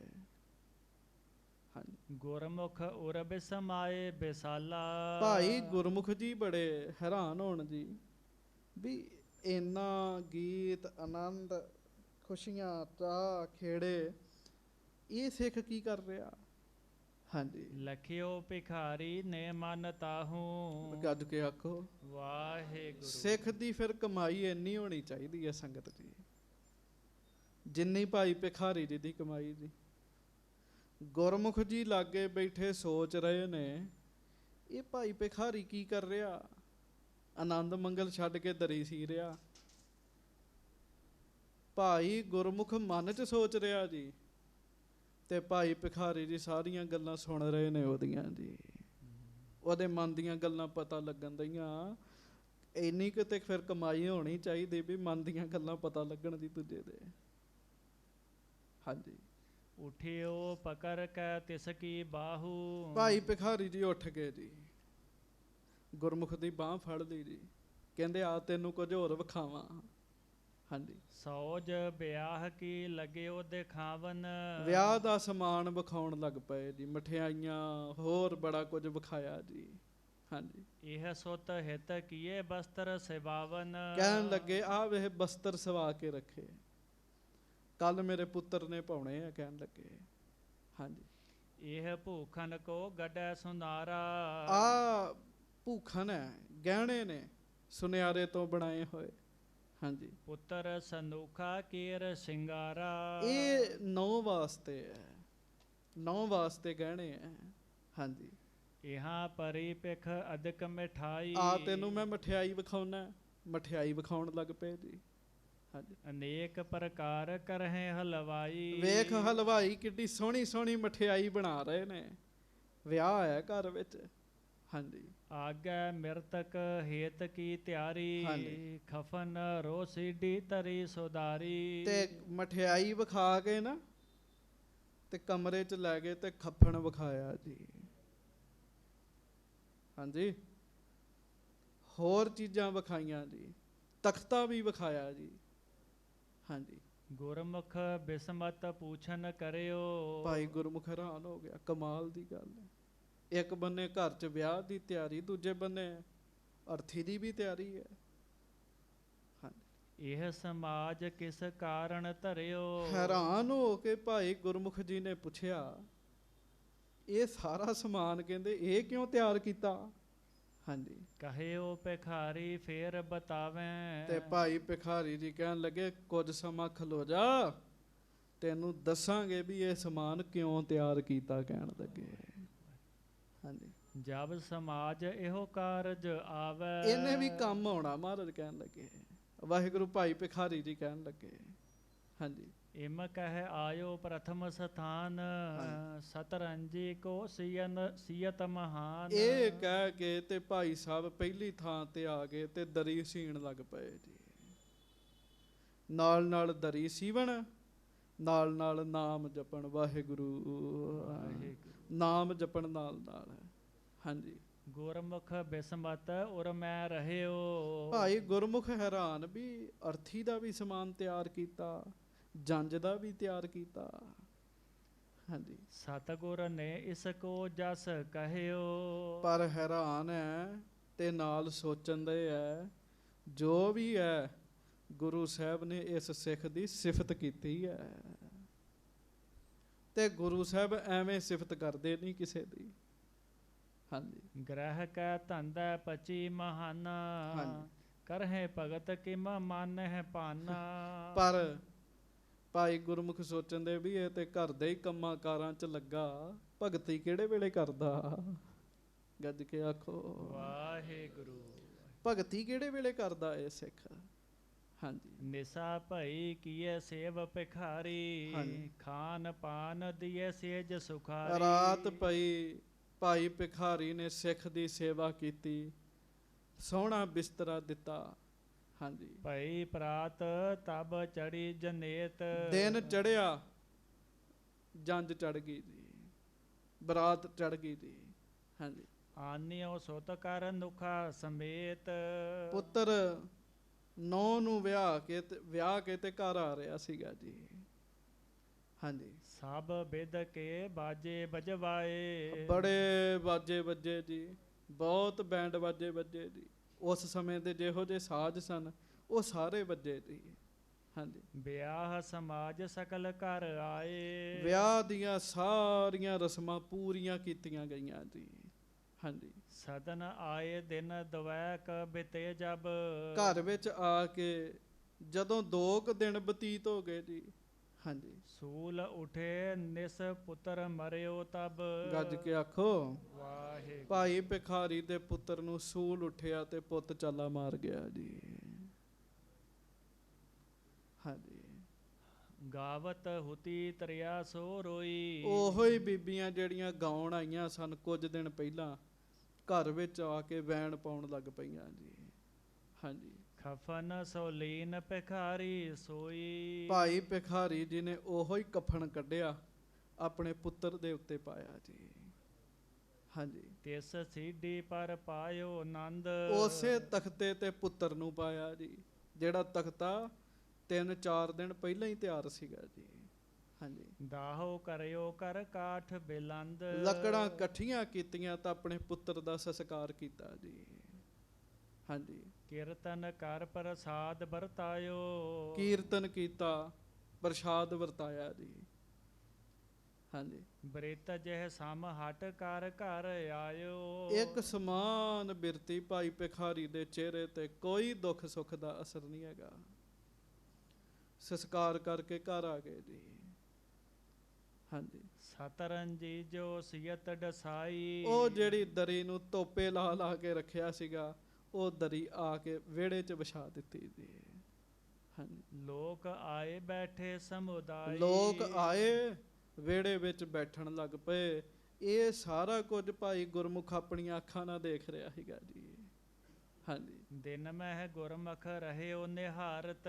ਹਾਂਜੀ। ਗੁਰਮੁਖ ਉਰ ਬਿਸਮਾਏ ਬਿਸਾਲਾ। ਭਾਈ ਗੁਰਮੁਖ ਜੀ ਬੜੇ ਹੈਰਾਨ ਹੋਣ ਜੀ, ਵੀ ਇੰਨਾ ਗੀਤ, ਆਨੰਦ, ਖੁਸ਼ੀਆਂ, ਚਾਅ, ਖੇੜੇ, ਇਹ ਸਿੱਖ ਕੀ ਕਰ ਰਿਹਾ। ਹਾਂਜੀ। ਲਖਿਓ ਭਿਖਾਰੀ ਨੇ ਮਨ ਤਾਹੂ। ਗੱਜ ਕੇ ਆਖੋ ਵਾਹਿਗੁਰੂ। ਸਿੱਖ ਦੀ ਫਿਰ ਕਮਾਈ ਇੰਨੀ ਹੋਣੀ ਚਾਹੀਦੀ ਹੈ ਸੰਗਤ ਜੀ, ਜਿੰਨੀ ਭਾਈ ਭਿਖਾਰੀ ਜੀ ਦੀ ਕਮਾਈ ਜੀ। ਗੁਰਮੁਖ ਜੀ ਲਾਗੇ ਬੈਠੇ ਸੋਚ ਰਹੇ ਨੇ, ਇਹ ਭਾਈ ਭਿਖਾਰੀ ਕੀ ਕਰ ਰਿਹਾ, ਆਨੰਦ ਮੰਗਲ ਛੱਡ ਕੇ ਦਰੀ ਸੀ ਰਿਹਾ। ਭਾਈ ਗੁਰਮੁਖ ਮਨ 'ਚ ਸੋਚ ਰਿਹਾ ਜੀ, ਤੇ ਭਾਈ ਭਿਖਾਰੀ ਜੀ ਸਾਰੀਆਂ ਗੱਲਾਂ ਸੁਣ ਰਹੇ ਨੇ ਉਹਦੀਆਂ ਜੀ। ਉਹਦੇ ਮਨ ਦੀਆਂ ਗੱਲਾਂ ਪਤਾ ਲੱਗਣ ਦਈਆਂ। ਇੰਨੀ ਕੁ ਤੇ ਫਿਰ ਕਮਾਈ ਹੋਣੀ ਚਾਹੀਦੀ ਵੀ ਮਨ ਦੀਆਂ ਗੱਲਾਂ ਪਤਾ ਲੱਗਣ ਦੀ ਦੂਜੇ ਦੇ। ਹਾਂਜੀ। ਉਠਿਓ ਪਕੜ ਕੈ ਤਿਸ ਕੀ ਬਾਹੂ। ਭਾਈ ਭਿਖਾਰੀ ਜੀ ਉੱਠ ਗਏ ਜੀ, ਗੁਰਮੁਖ ਦੀ ਬਾਂਹ ਫੜ ਲਈ ਜੀ, ਕਹਿੰਦੇ ਆ ਤੈਨੂੰ ਕੁਝ ਹੋਰ ਵਿਖਾਵਾਂ। ਹਾਂਜੀ। ਸੌਜ ਵਿਆਹ ਕੀ ਲਗਿਓ ਦਿਖਾਵਨ। ਵਿਆਹ ਦਾ ਸਮਾਨ ਵਿਖਾਉਣ ਲੱਗ ਪਏ ਜੀ, ਮਠਿਆਈਆਂ, ਹੋਰ ਬੜਾ ਕੁਝ ਵਿਖਾਇਆ ਜੀ। ਹਾਂਜੀ। ਇਹ ਸੁਤ ਹਿਤ ਕੀਏ ਬਸਤਰ ਸਿਵਾਵਨ। ਕਹਿਣ ਲੱਗੇ ਆ ਵੇਖ ਬਸਤਰ ਸਵਾ ਕੇ ਰੱਖੇ, ਕੱਲ ਮੇਰੇ ਪੁੱਤਰ ਨੇ ਪਾਉਣੇ ਆ, ਕਹਿਣ ਲੱਗੇ। ਹਾਂਜੀ। ਇਹ ਭੂਖਨ ਕੋ ਗੱਡੈ ਸੁਨਾਰਾ। ਆ ਭੂਖਨ ਹੈ, ਗਹਿਣੇ ਨੇ ਸੁਨਿਆਰੇ ਤੋਂ ਬਣਾਏ ਹੋਏ। ਹਾਂਜੀ। ਪੁੱਤਰ ਸੰਦੂਖਾ ਕੀਰ ਸਿੰਗਾਰਾ। ਇਹ ਨੌ ਵਾਸਤੇ ਹੈ, ਨੌ ਵਾਸਤੇ ਗਹਿਣੇ ਹੈ। ਹਾਂਜੀ। ਇਹਾਂ ਪਰੀ ਪਿਖ ਅਦਿਕ ਮਿਠਾਈ। ਆ ਤੈਨੂੰ ਮੈਂ ਮਠਿਆਈ ਵਿਖਾਉਣਾ, ਮਠਿਆਈ ਵਿਖਾਉਣ ਲੱਗ ਪਏ ਜੀ। ਹਾਂਜੀ। ਅਨੇਕ ਪ੍ਰਕਾਰ ਕਰਹਿ ਹਲਵਾਈ। ਵੇਖ ਹਲਵਾਈ ਕਿੱਡੀ ਸੋਹਣੀ ਸੋਹਣੀ ਮਠਿਆਈ ਬਣਾ ਰਹੇ ਨੇ, ਵਿਆਹ ਹੈ ਘਰ ਵਿੱਚ। ਹਾਂਜੀ। ਆਗੈ ਮਿਰਤਕ ਹੇਤ ਕੀ ਤਿਆਰੀ। ਹਾਂਜੀ। ਖਫਨ ਰੋਸੀਡੀ ਤਰੀ ਸੁਦਾਰੀ। ਤੇ ਮਠਿਆਈ ਵਿਖਾ ਕੇ ਨਾ ਤੇ ਕਮਰੇ 'ਚ ਲੈ ਗਏ ਤੇ ਖੱਫਣ ਵਿਖਾਇਆ ਜੀ। ਹਾਂਜੀ। ਹੋਰ ਚੀਜ਼ਾਂ ਵਿਖਾਈਆਂ ਜੀ, ਤਖਤਾ ਵੀ ਵਿਖਾਇਆ ਜੀ। ਹਾਂਜੀ। ਗੁਰਮੁਖ ਬਿਸਮਤ ਪੂਛਨ ਕਰਿਓ। ਭਾਈ ਗੁਰਮੁਖ ਹੈਰਾਨ ਹੋ ਗਿਆ, ਕਮਾਲ ਦੀ ਗੱਲ ਹੈ। ਇੱਕ ਬੰਨੇ ਘਰ 'ਚ ਵਿਆਹ ਦੀ ਤਿਆਰੀ, ਦੂਜੇ ਬੰਨੇ ਅਰਥੀ ਦੀ ਵੀ ਤਿਆਰੀ ਹੈ। ਹਾਂਜੀ। ਇਹ ਸਮਾਜ ਕਿਸ ਕਾਰਨ ਧਰਿਓ। ਹੈਰਾਨ ਹੋ ਕੇ ਭਾਈ ਗੁਰਮੁਖ ਜੀ ਨੇ ਪੁੱਛਿਆ, ਇਹ ਸਾਰਾ ਸਮਾਨ ਕਹਿੰਦੇ ਇਹ ਕਿਉਂ ਤਿਆਰ ਕੀਤਾ। ਹਾਂਜੀ। ਕਹਿਓ ਭਿਖਾਰੀ ਫੇਰ ਬਤਾਵੇਂ। ਤੇ ਭਾਈ ਭਿਖਾਰੀ ਜੀ ਕਹਿਣ ਲੱਗੇ, ਕੁਝ ਸਮਾਂ ਖਲੋ ਜਾ, ਤੈਨੂੰ ਦੱਸਾਂਗੇ ਵੀ ਇਹ ਸਮਾਨ ਕਿਉਂ ਤਿਆਰ ਕੀਤਾ। ਕਹਿਣ ਲੱਗੇ। ਹਾਂਜੀ। ਜਬ ਸਮਾਜ ਇਹੋ ਕਾਰਜ ਆਵੇ। ਇਹਨੇ ਵੀ ਕੰਮ ਆਉਣਾ, ਮਹਾਰਾਜ ਕਹਿਣ ਲੱਗੇ। ਵਾਹਿਗੁਰੂ ਭਾਈ ਭਿਖਾਰੀ ਜੀ ਕਹਿਣ ਲੱਗੇ। ਹਾਂਜੀ। ਇਮ ਕਹਿ ਆਇਓ ਪ੍ਰਥਮ ਸਥਾਨ ਸਤਰੰਜੀ ਕੋ ਸੀਯਤ ਮਹਾਨ। ਇਹ ਕਹਿ ਕੇ ਤੇ ਭਾਈ ਸਾਹਿਬ ਪਹਿਲੀ ਥਾਂ ਤੇ ਆ ਗਏ ਤੇ ਦਰੀ ਸੀਣ ਲੱਗ ਪਏ ਜੀ। ਨਾਲ ਨਾਲ ਦਰੀ ਸੀਵਣ, ਨਾਲ ਨਾਲ ਨਾਮ ਜਪਣ, ਵਾਹਿਗੁਰੂ ਨਾਮ ਜਪਣ ਨਾਲ ਨਾਲ। ਹਾਂਜੀ। ਗੁਰਮੁਖ ਬਿਸਮਤ ਉਰ ਮੈਂ ਰਹਿਓ। ਭਾਈ ਗੁਰਮੁਖ ਹੈਰਾਨ ਵੀ ਅਰਥੀ ਦਾ ਵੀ ਸਮਾਨ ਤਿਆਰ ਕੀਤਾ, ਜੰਜ ਦਾ ਵੀ ਤਿਆਰ ਕੀਤਾ। ਹਾਂਜੀ। ਸਤਿਗੁਰ ਨੇ ਇਸ ਕੋ ਜਸ ਕਹਿਓ। ਪਰ ਹੈਰਾਨ ਹੈ ਤੇ ਨਾਲ ਸੋਚਣ ਦੇ ਹੈ, ਜੋ ਵੀ ਹੈ ਗੁਰੂ ਸਾਹਿਬ ਨੇ ਇਸ ਸਿੱਖ ਦੀ ਸਿਫਤ ਕੀਤੀ ਹੈ। ਤੇ ਗੁਰੂ ਸਾਹਿਬ ਐਵੇਂ ਸਿਫਤ ਕਰਦੇ ਨਹੀਂ ਕਿਸੇ ਦੀ। ਹਾਂਜੀ। ਗ੍ਰਹਿ ਕੈ ਧੰਦਾ ਪਚੀ ਮਹਾਨਾ। ਕਰਹਿ ਭਗਤ ਕਿਮ ਮਾਨਹਿ ਭਾਨਾ। ਪਰ ਭਾਈ ਗੁਰਮੁਖ ਸੋਚਣ ਦੇ ਵੀ ਇਹ ਤੇ ਘਰ ਦੇ ਹੀ ਕੰਮਾਂ ਕਾਰਾਂ 'ਚ ਲੱਗਾ, ਭਗਤੀ ਕਿਹੜੇ ਵੇਲੇ ਕਰਦਾ। ਗੱਜ ਕੇ ਆਖੋ ਵਾਹਿਗੁਰੂ। ਭਗਤੀ ਕਿਹੜੇ ਵੇਲੇ ਕਰਦਾ ਇਹ ਸਿੱਖ। ਹਾਂਜੀ। ਨਿਸਾ ਭਈ ਕੀਏ ਸੇਵ ਭਿਖਾਰੀ। ਖਾਨ ਪਾਨ ਦੀਏ ਸੇਜ ਸੁਖਾਰੀ। ਰਾਤ ਪਈ ਭਾਈ ਭਿਖਾਰੀ ਨੇ ਸਿੱਖ ਦੀ ਸੇਵਾ ਕੀਤੀ, ਸੋਹਣਾ ਬਿਸਤਰਾ ਦਿੱਤਾ। ਹਾਂਜੀ। ਭਈ ਪ੍ਰਾਤ ਤਬ ਚੜੀ ਜਨੇਤ। ਦਿਨ ਚੜਿਆ, ਜੰਜ ਚੜ ਗਈ ਜੀ, ਬਰਾਤ ਚੜ ਗਈ ਜੀ। ਹਾਂਜੀ। ਆਨਿਓ ਸੁਤ ਕਰ ਨੁਖਾ ਸਮੇਤ। ਪੁੱਤਰ ਨੌ ਨੂੰ ਵਿਆਹ ਕੇ ਤੇ ਘਰ ਆ ਰਿਹਾ ਸੀਗਾ ਜੀ। ਹਾਂਜੀ। ਸਭ ਬਿਦ ਕੇ ਬਾਜੇ ਬਜਵਾਏ। ਬੜੇ ਬਾਜੇ ਵੱਜੇ ਜੀ, ਬਹੁਤ ਬੈਂਡ ਬਾਜੇ ਵੱਜੇ ਜੀ। ਉਸ ਸਮੇਂ ਦੇ ਜਿਹੋ ਜਿਹੇ ਸਾਜ਼ ਸਨ ਉਹ ਸਾਰੇ ਵੱਜੇ ਜੀ। ਹਾਂਜੀ। ਵਿਆਹ ਸਮਾਜ ਸਕਲ ਘਰ ਆਏ। ਵਿਆਹ ਦੀਆਂ ਸਾਰੀਆਂ ਰਸਮਾਂ ਪੂਰੀਆਂ ਕੀਤੀਆਂ ਗਈਆਂ ਜੀ। ਹਾਂਜੀ। ਸਦਨ ਆਏ ਦਿਨ ਦਵੈਕ ਬਿਤੇ ਜਬ। ਘਰ ਵਿੱਚ ਆ ਕੇ ਜਦੋਂ 2 ਦਿਨ ਬਤੀਤ ਹੋ ਗਏ ਜੀ। ਹਾਂਜੀ। ਸੂਲ ਉਠੇ ਨਿਸ ਪੁੱਤਰ ਮਰਿਓ ਤਬ। ਗੱਜ ਕੇ ਆਖੋ ਵਾਹਿਗੁਰੂ। ਭਾਈ ਭਿਖਾਰੀ ਦੇ ਪੁੱਤਰ ਨੂੰ ਸੂਲ ਉੱਠਿਆ ਤੇ ਪੁੱਤ ਚਾਲਾ ਮਾਰ ਗਿਆ ਜੀ। ਹਾਂਜੀ। ਗਾਵਤ ਹੁਤੀ ਤਰਿਆ ਸੋ ਰੋਈ। ਉਹੋ ਹੀ ਬੀਬੀਆਂ ਜਿਹੜੀਆਂ ਗਾਉਣ ਆਈਆਂ ਸਨ ਕੁਝ ਦਿਨ ਪਹਿਲਾਂ, ਘਰ ਵਿੱਚ ਆ ਕੇ ਵੈਣ ਪਾਉਣ ਲੱਗ ਪਈਆਂ ਜੀ। ਹਾਂਜੀ। ਖਫਨ ਸੋਲੀਨ ਭਿਖਾਰੀ ਸੋਈ। ਭਾਈ ਭਿਖਾਰੀ ਜੀ ਨੇ ਉਹੋ ਹੀ ਕਫਨ ਕੱਢਿਆ, ਆਪਣੇ ਪੁੱਤਰ ਦੇ ਉੱਤੇ ਪਾਇਆ ਜੀ। ਹਾਂਜੀ। ਤਿਸ ਸੀਢੀ ਪਰ ਪਾਇਓ ਆਨੰਦ। ਉਸੇ ਤਖਤੇ ਤੇ ਪੁੱਤਰ ਨੂੰ ਪਾਇਆ ਜੀ, ਜਿਹੜਾ ਤਖਤਾ 3-4 ਦਿਨ ਪਹਿਲਾਂ ਹੀ ਤਿਆਰ ਸੀਗਾ ਜੀ। ਹਾਂਜੀ। ਦਾਹੋ ਕਰਿਓ ਕਰ ਕਾਠ ਬਿਲੰਦ। ਲੱਕੜਾਂ ਇਕੱਠੀਆਂ ਕੀਤੀਆਂ ਤਾਂ ਆਪਣੇ ਪੁੱਤਰ ਦਾ ਸੰਸਕਾਰ ਕੀਤਾ ਜੀ। ਹਾਂਜੀ। ਕੀਰਤਨ ਕਰ ਪ੍ਰਸਾਦ ਵਰਤਾਇਓ। ਕੀਰਤਨ ਕੀਤਾ, ਪ੍ਰਸ਼ਾਦ ਵਰਤਾਇਆ ਜੀ। ਹਾਂਜੀ। ਬ੍ਰਿਤ ਜਹ ਸਮ ਹਟ ਕਰ ਘਰ ਆਇਓ। ਇੱਕ ਸਮਾਨ ਬਿਰਤੀ ਭਾਈ ਭਿਖਾਰੀ ਦੇ ਚਿਹਰੇ ਤੇ ਕੋਈ ਦੁੱਖ ਸੁੱਖ ਦਾ ਅਸਰ ਨਹੀਂ ਹੈਗਾ। ਸੰਸਕਾਰ ਕਰਕੇ ਘਰ ਆ ਗਏ ਜੀ। ਹਾਂਜੀ। ਸਤਰੰਜੀ ਜੋ ਸਿਯਤ ਡਸਾਈ। ਉਹ ਜਿਹੜੀ ਦਰੀ ਨੂੰ ਤੋਪੇ ਲਾ ਲਾ ਕੇ ਰੱਖਿਆ ਸੀਗਾ, ਉਹ ਦਰੀ ਆ ਕੇ ਵਿਹੜੇ 'ਚ ਵਿਛਾ ਦਿੱਤੀ ਜੀ। ਹਾਂਜੀ। ਲੋਕ ਆਏ ਬੈਠੇ ਸਮੁਦਾਇ। ਲੋਕ ਆਏ ਵਿਹੜੇ ਵਿੱਚ ਬੈਠਣ ਲੱਗ ਪਏ। ਇਹ ਸਾਰਾ ਕੁਝ ਭਾਈ ਗੁਰਮੁਖ ਆਪਣੀਆਂ ਅੱਖਾਂ ਨਾਲ ਦੇਖ ਰਿਹਾ ਸੀਗਾ ਜੀ। ਹਾਂਜੀ। ਦਿਨ ਮਹਿ ਗੁਰਮੁਖ ਰਹਿਓ ਨਿਹਾਰਤ।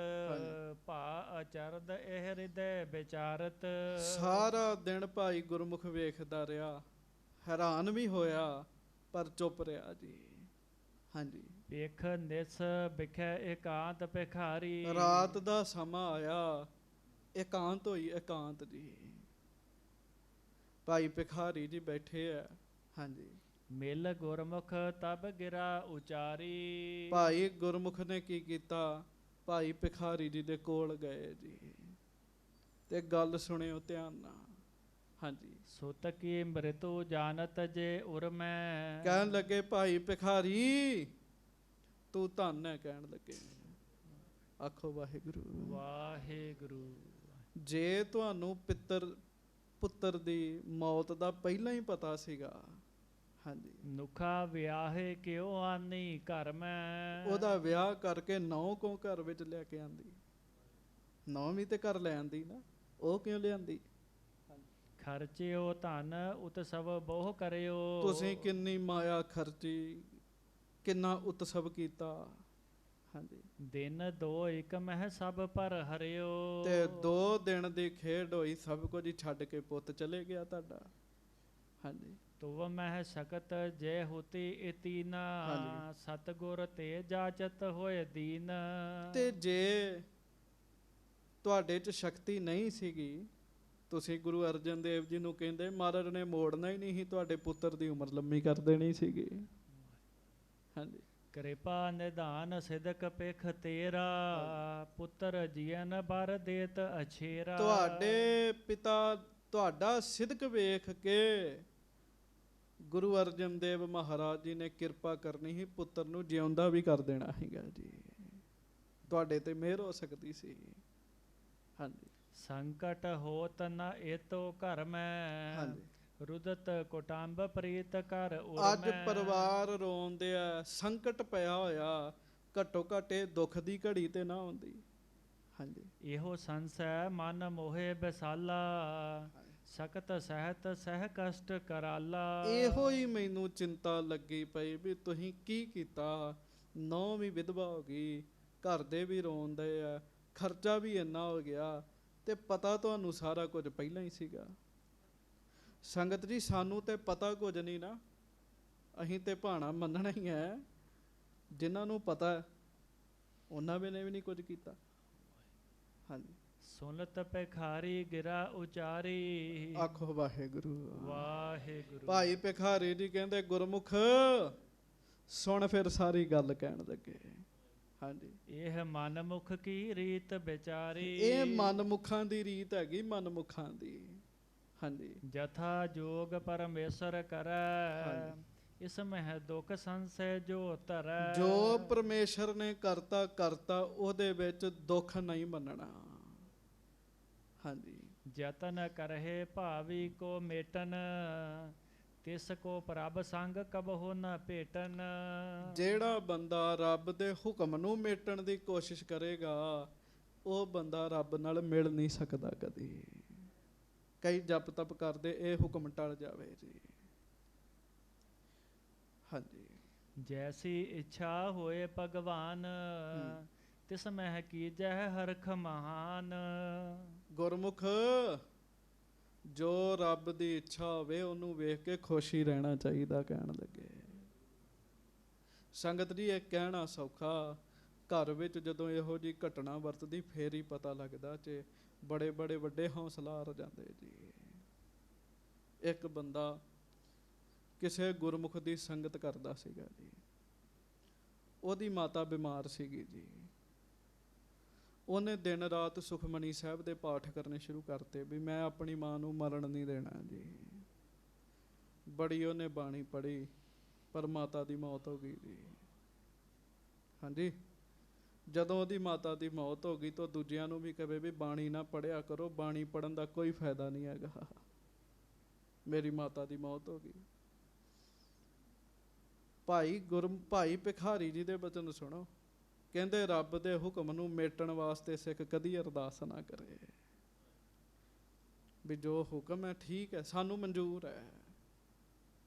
ਭਾ ਅਚਰਦ ਇਹ ਹਿਰਦੈ ਵਿਚਾਰਤ। ਸਾਰਾ ਦਿਨ ਭਾਈ ਗੁਰਮੁਖ ਵੇਖਦਾ ਰਿਹਾ, ਹੈਰਾਨ ਵੀ ਹੋਇਆ ਪਰ ਚੁੱਪ ਰਿਹਾ ਜੀ। ਹਾਂਜੀ। ਵੇਖ ਨਿਸ ਵਿਖੇ ਇਕਾਂਤ ਭਿਖਾਰੀ। ਰਾਤ ਦਾ ਸਮਾਂ ਆਇਆ, ਇਕਾਂਤ ਹੋਈ ਇਕਾਂਤ ਜੀ। ਭਾਈ ਭਿਖਾਰੀ ਜੀ ਬੈਠੇ ਆ। ਹਾਂਜੀ। ਮਿਲ ਗੁਰਮੁਖ ਤਬ ਗਿਰਾ ਉਚਾਰੀ। ਭਾਈ ਗੁਰਮੁਖ ਨੇ ਕੀ ਕੀਤਾ, ਭਾਈ ਭਿਖਾਰੀ ਜੀ ਦੇ ਕੋਲ ਗਏ ਜੀ ਤੇ ਗੱਲ ਸੁਣਿਓ ਧਿਆਨ ਨਾਲ। ਹਾਂਜੀ। ਸੁਤ ਕੀ ਮ੍ਰਿਤੂ ਜਾਣਤ ਜੇ ਉਰ ਮੈਂ। ਕਹਿਣ ਲੱਗੇ ਭਾਈ ਭਿਖਾਰੀ ਤੂੰ ਧੰਨ ਹੈ। ਕਹਿਣ ਲੱਗੇ, ਆਖੋ ਵਾਹਿਗੁਰੂ। ਵਾਹਿਗੁਰੂ। ਜੇ ਤੁਹਾਨੂੰ ਪੁੱਤਰ ਦੀ ਮੌਤ ਦਾ ਪਹਿਲਾਂ ਹੀ ਪਤਾ ਸੀਗਾ, ਹਾਂਜੀ, ਨੁਖਾ ਵਿਆਹੇ ਕਿਉ ਆਨੀ ਘਰ ਮੈਂ। ਉਹਦਾ ਵਿਆਹ ਕਰਕੇ ਨੌ ਕੋ ਘਰ ਵਿੱਚ ਲੈ ਕੇ ਆਂਦੀ, ਨੌ ਵੀ ਤੇ ਘਰ ਲੈ ਆਂਦੀ ਨਾ, ਉਹ ਕਿਉਂ ਲਿਆਂਦੀ? ਖਰਚਿਓ ਧਨ ਉਤਸਵ ਬਹੁ ਕਰਿਓ। ਤੁਸੀਂ ਕਿੰਨੀ ਮਾਇਆ ਖਰਚੀ, ਕਿੰਨਾ ਉਤਸਵ ਕੀਤਾ। ਹਾਂਜੀ, ਦਿਨ ਦੋ ਇੱਕ ਮਹਿ ਸਭ ਪਰ ਹਰਿਓ। ਤੇ 2 ਦਿਨ ਦੀ ਖੇਡ ਹੋਈ, ਸਭ ਕੁਝ ਹੀ ਛੱਡ ਕੇ ਪੁੱਤ ਚਲੇ ਗਿਆ ਤੁਹਾਡਾ। ਹਾਂਜੀ, ਤੁਵ ਮਹਿ ਸਕਤ ਜੈ ਹੋਤੀ ਇਤੀਨਾ। ਹਾਂਜੀ। ਸਤਗੁਰ ਤੇ ਜਾਚਤ ਹੋਏ ਦੀਨ। ਤੇ ਜੇ ਤੁਹਾਡੇ 'ਚ ਸ਼ਕਤੀ ਨਹੀਂ ਸੀਗੀ, ਤੁਸੀਂ ਗੁਰੂ ਅਰਜਨ ਦੇਵ ਜੀ ਨੂੰ ਕਹਿੰਦੇ ਮਹਾਰਾਜ ਨੇ ਮੋੜਨਾ ਹੀ ਨਹੀਂ ਸੀ, ਤੁਹਾਡੇ ਪੁੱਤਰ ਦੀ ਉਮਰ ਲੰਮੀ ਕਰ ਦੇਣੀ ਸੀਗੀ। ਹਾਂਜੀ, ਕਿਰਪਾ ਨਿਧਾਨ ਸਿਦਕ ਪਿਖ ਤੇਰਾ। ਪੁੱਤਰ ਜੀਵਨ ਬਰ ਦੇਤ ਅਛੇਰਾ। ਤੁਹਾਡੇ ਪਿਤਾ ਤੁਹਾਡਾ ਸਿਦਕ ਵੇਖ ਕੇ ਗੁਰੂ ਅਰਜਨ ਦੇਵ ਮਹਾਰਾਜ ਜੀ ਨੇ ਕਿਰਪਾ ਕਰਨੀ ਸੀ, ਪੁੱਤਰ ਨੂੰ ਜਿਉਂਦਾ ਵੀ ਕਰ ਦੇਣਾ ਸੀਗਾ ਜੀ। ਤੁਹਾਡੇ ਤੇ ਮਿਹਰ ਹੋ ਸਕਦੀ ਸੀ। ਹਾਂਜੀ, ਸੰਕਟ ਹੋਤ ਨ ਏਤੋ ਘਰ ਮੈਂ। ਹਾਂਜੀ। ਰੁਦਤ ਕੁਟੰਬ ਪ੍ਰੀਤ ਕਰ ਅੱਜ ਪਰਿਵਾਰ ਰੋਂਦੇ ਆ, ਸੰਕਟ ਪਿਆ ਹੋਇਆ, ਘੱਟੋ ਘੱਟ ਇਹ ਦੁੱਖ ਦੀ ਘੜੀ ਤੇ ਨਾ ਆਉਂਦੀ। ਹਾਂਜੀ, ਇਹੋ ਸੰਸੈ ਮਨ ਮੋਹੇ ਬਸਾਲਾ। ਸਕਤ ਸਹਿਤ ਸਹਿ ਕਸ਼ਟ ਕਰਾਲਾ। ਇਹੋ ਹੀ ਮੈਨੂੰ ਚਿੰਤਾ ਲੱਗੀ ਪਈ ਵੀ ਤੁਸੀਂ ਕੀ ਕੀਤਾ। ਨੌ ਵੀ ਵਿਧਵਾ ਹੋ ਗਈ, ਘਰ ਦੇ ਵੀ ਰੋਂਦੇ ਆ, ਖਰਚਾ ਵੀ ਇੰਨਾ ਹੋ ਗਿਆ, ਤੇ ਪਤਾ ਤੁਹਾਨੂੰ ਸਾਰਾ ਕੁਝ ਪਹਿਲਾਂ ਹੀ ਸੀਗਾ। ਸੰਗਤ ਜੀ, ਸਾਨੂੰ ਤੇ ਪਤਾ ਕੁਝ ਨਹੀਂ ਨਾ, ਅਸੀਂ ਤੇ ਭਾਣਾ ਮੰਨਣਾ ਹੀ ਹੈ। ਜਿਨ੍ਹਾਂ ਨੂੰ ਪਤਾ ਉਹਨਾਂ ਨੇ ਵੀ ਨਹੀਂ ਕੁਝ ਕੀਤਾ। ਹਾਂਜੀ, ਸੁਨਤ ਭਿਖਾਰੀ ਗਿਰਾ ਉਚਾਰੀ। ਆਖੋ ਵਾਹਿਗੁਰੂ ਵਾਹਿਗੁਰੂ। ਭਾਈ ਭਿਖਾਰੀ ਜੀ ਕਹਿੰਦੇ ਗੁਰਮੁਖ ਸੁਣ, ਫਿਰ ਸਾਰੀ ਗੱਲ ਕਹਿਣ ਲੱਗੇ। ਹਾਂਜੀ, ਇਹ ਮਨਮੁਖ ਕੀ ਰੀਤ ਵਿਚਾਰੀ। ਇਹ ਮਨਮੁਖਾਂ ਦੀ ਰੀਤ ਹੈਗੀ, ਮਨਮੁਖਾਂ ਦੀ। ਹਾਂਜੀ, ਜਥਾ ਜੋਗ ਪਰਮੇਸ਼ਰ ਕਰੈ। ਹਾਂਜੀ। ਇਸ ਮਹਿ ਦੁਖ ਸੰਸੈ ਜੋ ਧਰੈ। ਜੋ ਪਰਮੇਸ਼ਰ ਨੇ ਕਰਤਾ ਉਹਦੇ ਵਿੱਚ ਦੁੱਖ ਨਹੀਂ ਮੰਨਣਾ। ਹਾਂਜੀ, ਜਤਨ ਕਰਹਿ ਭਾਵੀ ਕੋ ਮੇਟਨ। ਤਿਸ ਕੋ ਪ੍ਰਭ ਸੰਗ ਕਬਹੁ ਨ ਭੇਟਨ। ਜਿਹੜਾ ਬੰਦਾ ਰੱਬ ਦੇ ਹੁਕਮ ਨੂੰ ਮੇਟਣ ਦੀ ਕੋਸ਼ਿਸ਼ ਕਰੇਗਾ, ਉਹ ਬੰਦਾ ਰੱਬ ਨਾਲ ਮਿਲ ਨਹੀਂ ਸਕਦਾ ਕਦੀ। ਕਈ ਜਪ ਤਪ ਕਰਦੇ ਇਹ ਹੁਕਮ ਟਲ ਜਾਵੇ ਜੀ। ਹਾਂਜੀ, ਜੈਸੀ ਇੱਛਾ ਹੋਏ ਭਗਵਾਨ। ਤਿਸ ਮਹਿ ਕੀਜੈ ਹਰਖ ਮਹਾਨ। ਗੁਰਮੁਖ ਜੋ ਰੱਬ ਦੀ ਇੱਛਾ ਹੋਵੇ ਉਹਨੂੰ ਵੇਖ ਕੇ ਖੁਸ਼ ਹੀ ਰਹਿਣਾ ਚਾਹੀਦਾ। ਕਹਿਣ ਲੱਗੇ ਸੰਗਤ ਜੀ, ਇਹ ਕਹਿਣਾ ਸੌਖਾ, ਘਰ ਵਿੱਚ ਜਦੋਂ ਇਹੋ ਜਿਹੀ ਘਟਨਾ ਵਰਤਦੀ ਫੇਰ ਹੀ ਪਤਾ ਲੱਗਦਾ ਕਿ ਬੜੇ ਬੜੇ ਵੱਡੇ ਹੌਸਲਾ ਆ ਜਾਂਦੇ ਜੀ। ਇੱਕ ਬੰਦਾ ਕਿਸੇ ਗੁਰਮੁਖ ਦੀ ਸੰਗਤ ਕਰਦਾ ਸੀਗਾ ਜੀ, ਉਹਦੀ ਮਾਤਾ ਬਿਮਾਰ ਸੀਗੀ ਜੀ। ਉਹਨੇ ਦਿਨ ਰਾਤ ਸੁਖਮਨੀ ਸਾਹਿਬ ਦੇ ਪਾਠ ਕਰਨੇ ਸ਼ੁਰੂ ਕਰਤੇ ਵੀ ਮੈਂ ਆਪਣੀ ਮਾਂ ਨੂੰ ਮਰਨ ਨਹੀਂ ਦੇਣਾ ਜੀ। ਬੜੀ ਉਹਨੇ ਬਾਣੀ ਪੜ੍ਹੀ, ਪਰ ਮਾਤਾ ਦੀ ਮੌਤ ਹੋ ਗਈ ਜੀ। ਹਾਂਜੀ, ਜਦੋਂ ਉਹਦੀ ਮਾਤਾ ਦੀ ਮੌਤ ਹੋ ਗਈ ਤਾਂ ਦੂਜਿਆਂ ਨੂੰ ਵੀ ਕਹੇ ਵੀ ਬਾਣੀ ਨਾ ਪੜ੍ਹਿਆ ਕਰੋ, ਬਾਣੀ ਪੜ੍ਹਨ ਦਾ ਕੋਈ ਫਾਇਦਾ ਨਹੀਂ ਹੈਗਾ, ਮੇਰੀ ਮਾਤਾ ਦੀ ਮੌਤ ਹੋ ਗਈ। ਭਾਈ ਭਿਖਾਰੀ ਜੀ ਦੇ ਬਚਨ ਸੁਣੋ, ਕਹਿੰਦੇ ਰੱਬ ਦੇ ਹੁਕਮ ਨੂੰ ਮੇਟਣ ਵਾਸਤੇ ਸਿੱਖ ਕਦੀ ਅਰਦਾਸ ਨਾ ਕਰੇ ਵੀ ਜੋ ਹੁਕਮ ਹੈ ਠੀਕ ਹੈ, ਸਾਨੂੰ ਮਨਜ਼ੂਰ ਹੈ,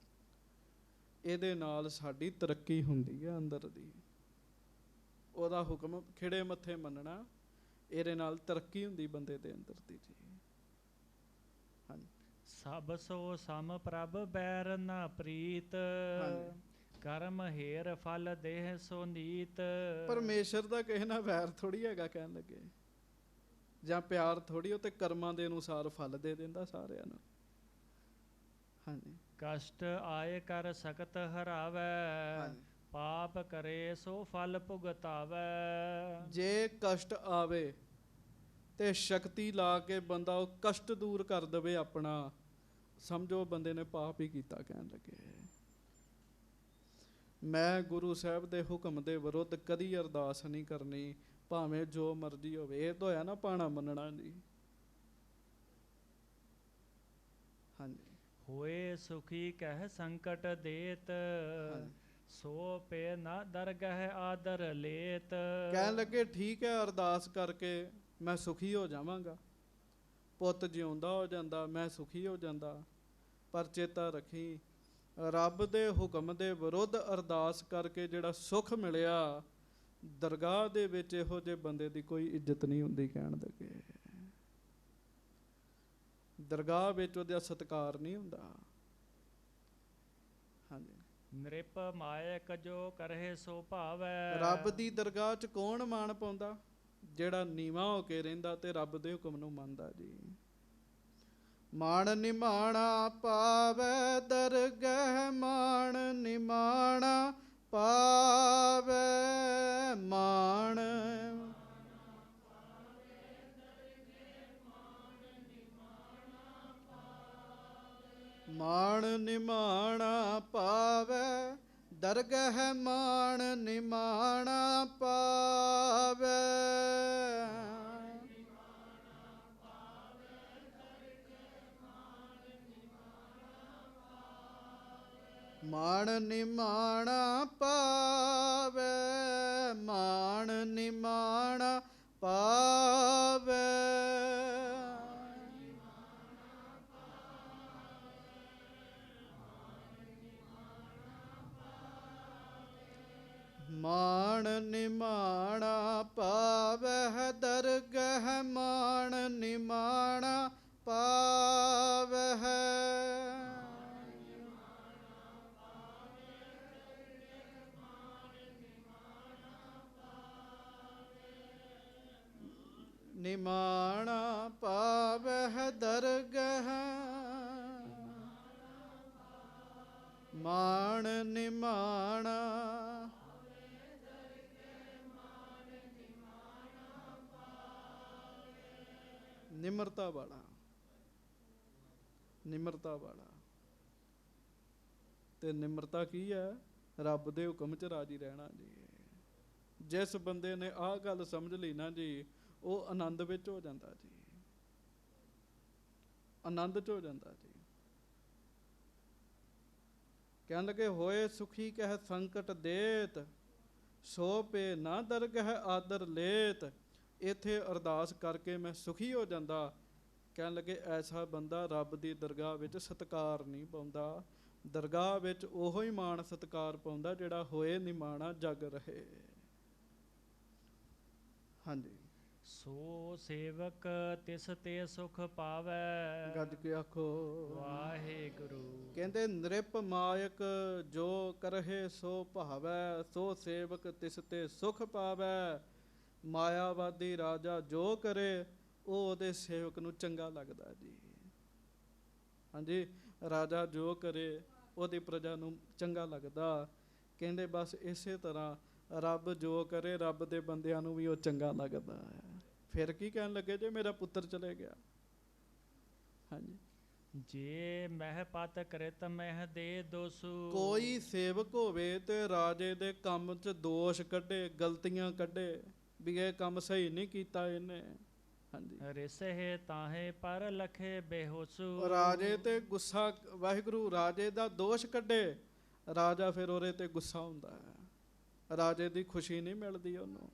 ਇਹਦੇ ਨਾਲ ਸਾਡੀ ਤਰੱਕੀ ਹੁੰਦੀ ਹੈ ਅੰਦਰ ਦੀ। ਉਹਦਾ ਹੁਕਮ ਖਿੜੇ ਮੱਥੇ ਮੰਨਣਾ, ਇਹਦੇ ਨਾਲ ਤਰੱਕੀ ਹੁੰਦੀ ਬੰਦੇ ਦੇ ਅੰਦਰ ਦੀ ਜੀ। ਹਾਂਜੀ, ਸਭ ਸੋ ਸਮ ਪ੍ਰਭ ਬੈਰ ਨਾ ਪ੍ਰੀਤ। ਕਰਮ ਹੇਰ ਫਲ ਦੇਹ ਸੋ ਨੀਤ। ਪਰਮੇਸ਼ਰ ਦਾ ਕਿਸੇ ਨਾਲ ਵੈਰ ਥੋੜੀ ਹੈਗਾ ਕਹਿਣ ਲੱਗੇ, ਜਾਂ ਪਿਆਰ ਥੋੜੀ, ਉਹ ਤੇ ਕਰਮਾਂ ਦੇ ਅਨੁਸਾਰ ਫਲ ਦੇ ਦਿੰਦਾ ਸਾਰਿਆਂ ਨੂੰ। ਹਾਂਜੀ, ਕਸ਼ਟ ਆਏ ਕਰ ਸਕਤ ਹਰਾਵੈ। ਪਾਪ ਕਰੇ ਸੋ ਫਲ ਭੁਗਤਾਵੈ। ਜੇ ਕਸ਼ਟ ਆਵੇ ਤੇ ਸ਼ਕਤੀ ਲਾ ਕੇ ਬੰਦਾ ਉਹ ਕਸ਼ਟ ਦੂਰ ਕਰ ਦੇਵੇ ਆਪਣਾ, ਸਮਝੋ ਬੰਦੇ ਨੇ ਪਾਪ ਹੀ ਕੀਤਾ। ਕਹਿਣ ਲੱਗੇ ਮੈਂ ਗੁਰੂ ਸਾਹਿਬ ਦੇ ਹੁਕਮ ਦੇ ਵਿਰੁੱਧ ਕਦੀ ਅਰਦਾਸ ਨਹੀਂ ਕਰਨੀ, ਭਾਵੇਂ ਜੋ ਮਰਜ਼ੀ ਹੋਵੇ। ਇਹ ਤਾਂ ਹੋਇਆ ਨਾ ਪਾਣਾ ਮੰਨਣਾ ਜੀ। ਹਾਂਜੀ, ਹੋਏ ਸੁਖੀ ਕਹਿ ਸੰਕਟ ਦੇਤ, ਹਾਂਜੀ। ਸੋ ਪੇ ਨਾ ਦਰਗਹਿ ਆਦਰ ਲੇਤ। ਕਹਿਣ ਲੱਗੇ ਠੀਕ ਹੈ, ਅਰਦਾਸ ਕਰਕੇ ਮੈਂ ਸੁਖੀ ਹੋ ਜਾਵਾਂਗਾ, ਪੁੱਤ ਜਿਉਂਦਾ ਹੋ ਜਾਂਦਾ, ਮੈਂ ਸੁਖੀ ਹੋ ਜਾਂਦਾ, ਪਰ ਚੇਤਾ ਰੱਖੀ ਰੱਬ ਦੇ ਹੁਕਮ ਦੇ ਵਿਰੁੱਧ ਅਰਦਾਸ ਕਰਕੇ ਜਿਹੜਾ ਸੁੱਖ ਮਿਲਿਆ, ਦਰਗਾਹ ਦੇ ਵਿੱਚ ਇਹੋ ਜਿਹੇ ਬੰਦੇ ਦੀ ਕੋਈ ਇੱਜ਼ਤ ਨਹੀਂ ਹੁੰਦੀ। ਕਹਿਣ ਲੱਗੇ ਦਰਗਾਹ ਵਿੱਚ ਉਹਦਾ ਸਤਿਕਾਰ ਨਹੀਂ ਹੁੰਦਾ। ਹਾਂਜੀ। ਨ੍ਰਿਪ ਮਾਇਕ ਜੋ ਕਰਹਿ ਸੋ ਭਾਵੈ। ਰੱਬ ਦੀ ਦਰਗਾਹ 'ਚ ਕੌਣ ਮਾਣ ਪਾਉਂਦਾ? ਜਿਹੜਾ ਨੀਵਾਂ ਹੋ ਕੇ ਰਹਿੰਦਾ ਤੇ ਰੱਬ ਦੇ ਹੁਕਮ ਨੂੰ ਮੰਨਦਾ ਜੀ। ਮਾਣ ਨਿਮਾਣਾ ਪਾਵੈ ਦਰਗਹਿ, ਮਾਣ ਨਿਮਾਣਾ ਪਾਵੈ, ਮਾਣ ਮਾਣ ਨਿਮਾਣਾ ਪਾਵੈ ਦਰਗਹਿ, ਮਾਣ ਨਿਮਾਣਾ ਪਾਵੈ। ਮਾਣ ਨਿਮਾਣਾ ਪਾਵੈ, ਮਾਣ ਨਿਮਾਣਾ ਪਾਵੈ। ਮਾਣ ਨਿਮਾਣਾ ਪਾਵੈ ਦਰਗਹਿ, ਮਾਣ ਨਿਮਾਣਾ ਪਾਵੈ। ਨਿਮਾਣਾ ਪਾਵੈ ਦਰਗਹਿ, ਮਾਣ ਨਿਮਾਣਾ। ਨਿਮਰਤਾ ਵਾਲਾ, ਨਿਮਰਤਾ ਵਾਲਾ। ਤੇ ਨਿਮਰਤਾ ਕੀ ਹੈ? ਰੱਬ ਦੇ ਹੁਕਮ 'ਚ ਰਾਜੀ ਰਹਿਣਾ ਜੀ। ਜਿਸ ਬੰਦੇ ਨੇ ਆਹ ਗੱਲ ਸਮਝ ਲਈ ਨਾ ਜੀ, ਉਹ ਆਨੰਦ ਵਿੱਚ ਹੋ ਜਾਂਦਾ ਜੀ, ਆਨੰਦ 'ਚ ਹੋ ਜਾਂਦਾ ਜੀ। ਕਹਿਣ ਲੱਗੇ ਹੋਏ ਸੁਖੀ ਕਹਿ ਸੰਕਟ ਦੇਤ, ਸੋ ਪੇ ਨਾ ਦਰਗਹਿ ਆਦਰ ਲੇਤ। ਇੱਥੇ ਅਰਦਾਸ ਕਰਕੇ ਮੈਂ ਸੁਖੀ ਹੋ ਜਾਂਦਾ। ਕਹਿਣ ਲੱਗੇ ਐਸਾ ਬੰਦਾ ਰੱਬ ਦੀ ਦਰਗਾਹ ਵਿੱਚ ਸਤਿਕਾਰ ਨਹੀਂ ਪਾਉਂਦਾ। ਦਰਗਾਹ ਵਿੱਚ ਉਹੋ ਹੀ ਮਾਣ ਸਤਿਕਾਰ ਪਾਉਂਦਾ ਜਿਹੜਾ ਹੋਏ ਨਿਮਾਣਾ ਜਗ ਰਹੇ। ਹਾਂਜੀ। ਸੋ ਸੇਵਕ ਤਿਸ ਤੇ ਸੁਖ ਪਾਵੈ। ਗੱਜ ਕੇ ਆਖੋ ਵਾਹਿਗੁਰੂ। ਕਹਿੰਦੇ ਨ੍ਰਿਪ ਮਾਇਕ ਜੋ ਕਰਹਿ ਸੋ ਭਾਵੈ, ਸੋ ਸੇਵਕ ਤਿਸ ਤੇ ਸੁਖ ਪਾਵੈ। ਮਾਇਆਵਾਦੀ ਰਾਜਾ ਜੋ ਕਰੇ ਉਹ ਉਹਦੇ ਸੇਵਕ ਨੂੰ ਚੰਗਾ ਲੱਗਦਾ ਜੀ। ਹਾਂਜੀ। ਰਾਜਾ ਜੋ ਕਰੇ ਉਹਦੀ ਪ੍ਰਜਾ ਨੂੰ ਚੰਗਾ ਲੱਗਦਾ। ਕਹਿੰਦੇ ਬਸ ਇਸੇ ਤਰ੍ਹਾਂ ਰੱਬ ਜੋ ਕਰੇ ਰੱਬ ਦੇ ਬੰਦਿਆਂ ਨੂੰ ਵੀ ਉਹ ਚੰਗਾ ਲੱਗਦਾ ਹੈ। ਫਿਰ ਕੀ ਕਹਿਣ ਲੱਗੇ ਜੇ ਮੇਰਾ ਪੁੱਤਰ ਚਲੇ ਗਿਆ। ਹਾਂਜੀ। ਜੇ ਮਹਿ ਪਤ ਕ੍ਰਿਤ ਮਹਿ ਦੇ ਦੋਸੂ। ਕੋਈ ਸੇਵਕ ਹੋਵੇ ਤੇ ਰਾਜੇ ਦੇ ਕੰਮ 'ਚ ਦੋਸ਼ ਕੱਢੇ, ਗਲਤੀਆਂ ਕੱਢੇ, ਵੀ ਇਹ ਕੰਮ ਸਹੀ ਨਹੀਂ ਕੀਤਾ ਇਹਨੇ। ਹਾਂਜੀ। ਰਿਸਹਿ ਤਾਹੇ ਪਰ ਲਖੇ ਬੇਹੋਸੂ। ਰਾਜੇ ਤੇ ਗੁੱਸਾ, ਵਾਹਿਗੁਰੂ ਰਾਜੇ ਦਾ ਦੋਸ਼ ਕੱਢੇ, ਰਾਜਾ ਫਿਰ ਉਹਦੇ ਤੇ ਗੁੱਸਾ ਹੁੰਦਾ ਹੈ, ਰਾਜੇ ਦੀ ਖੁਸ਼ੀ ਨਹੀਂ ਮਿਲਦੀ ਉਹਨੂੰ।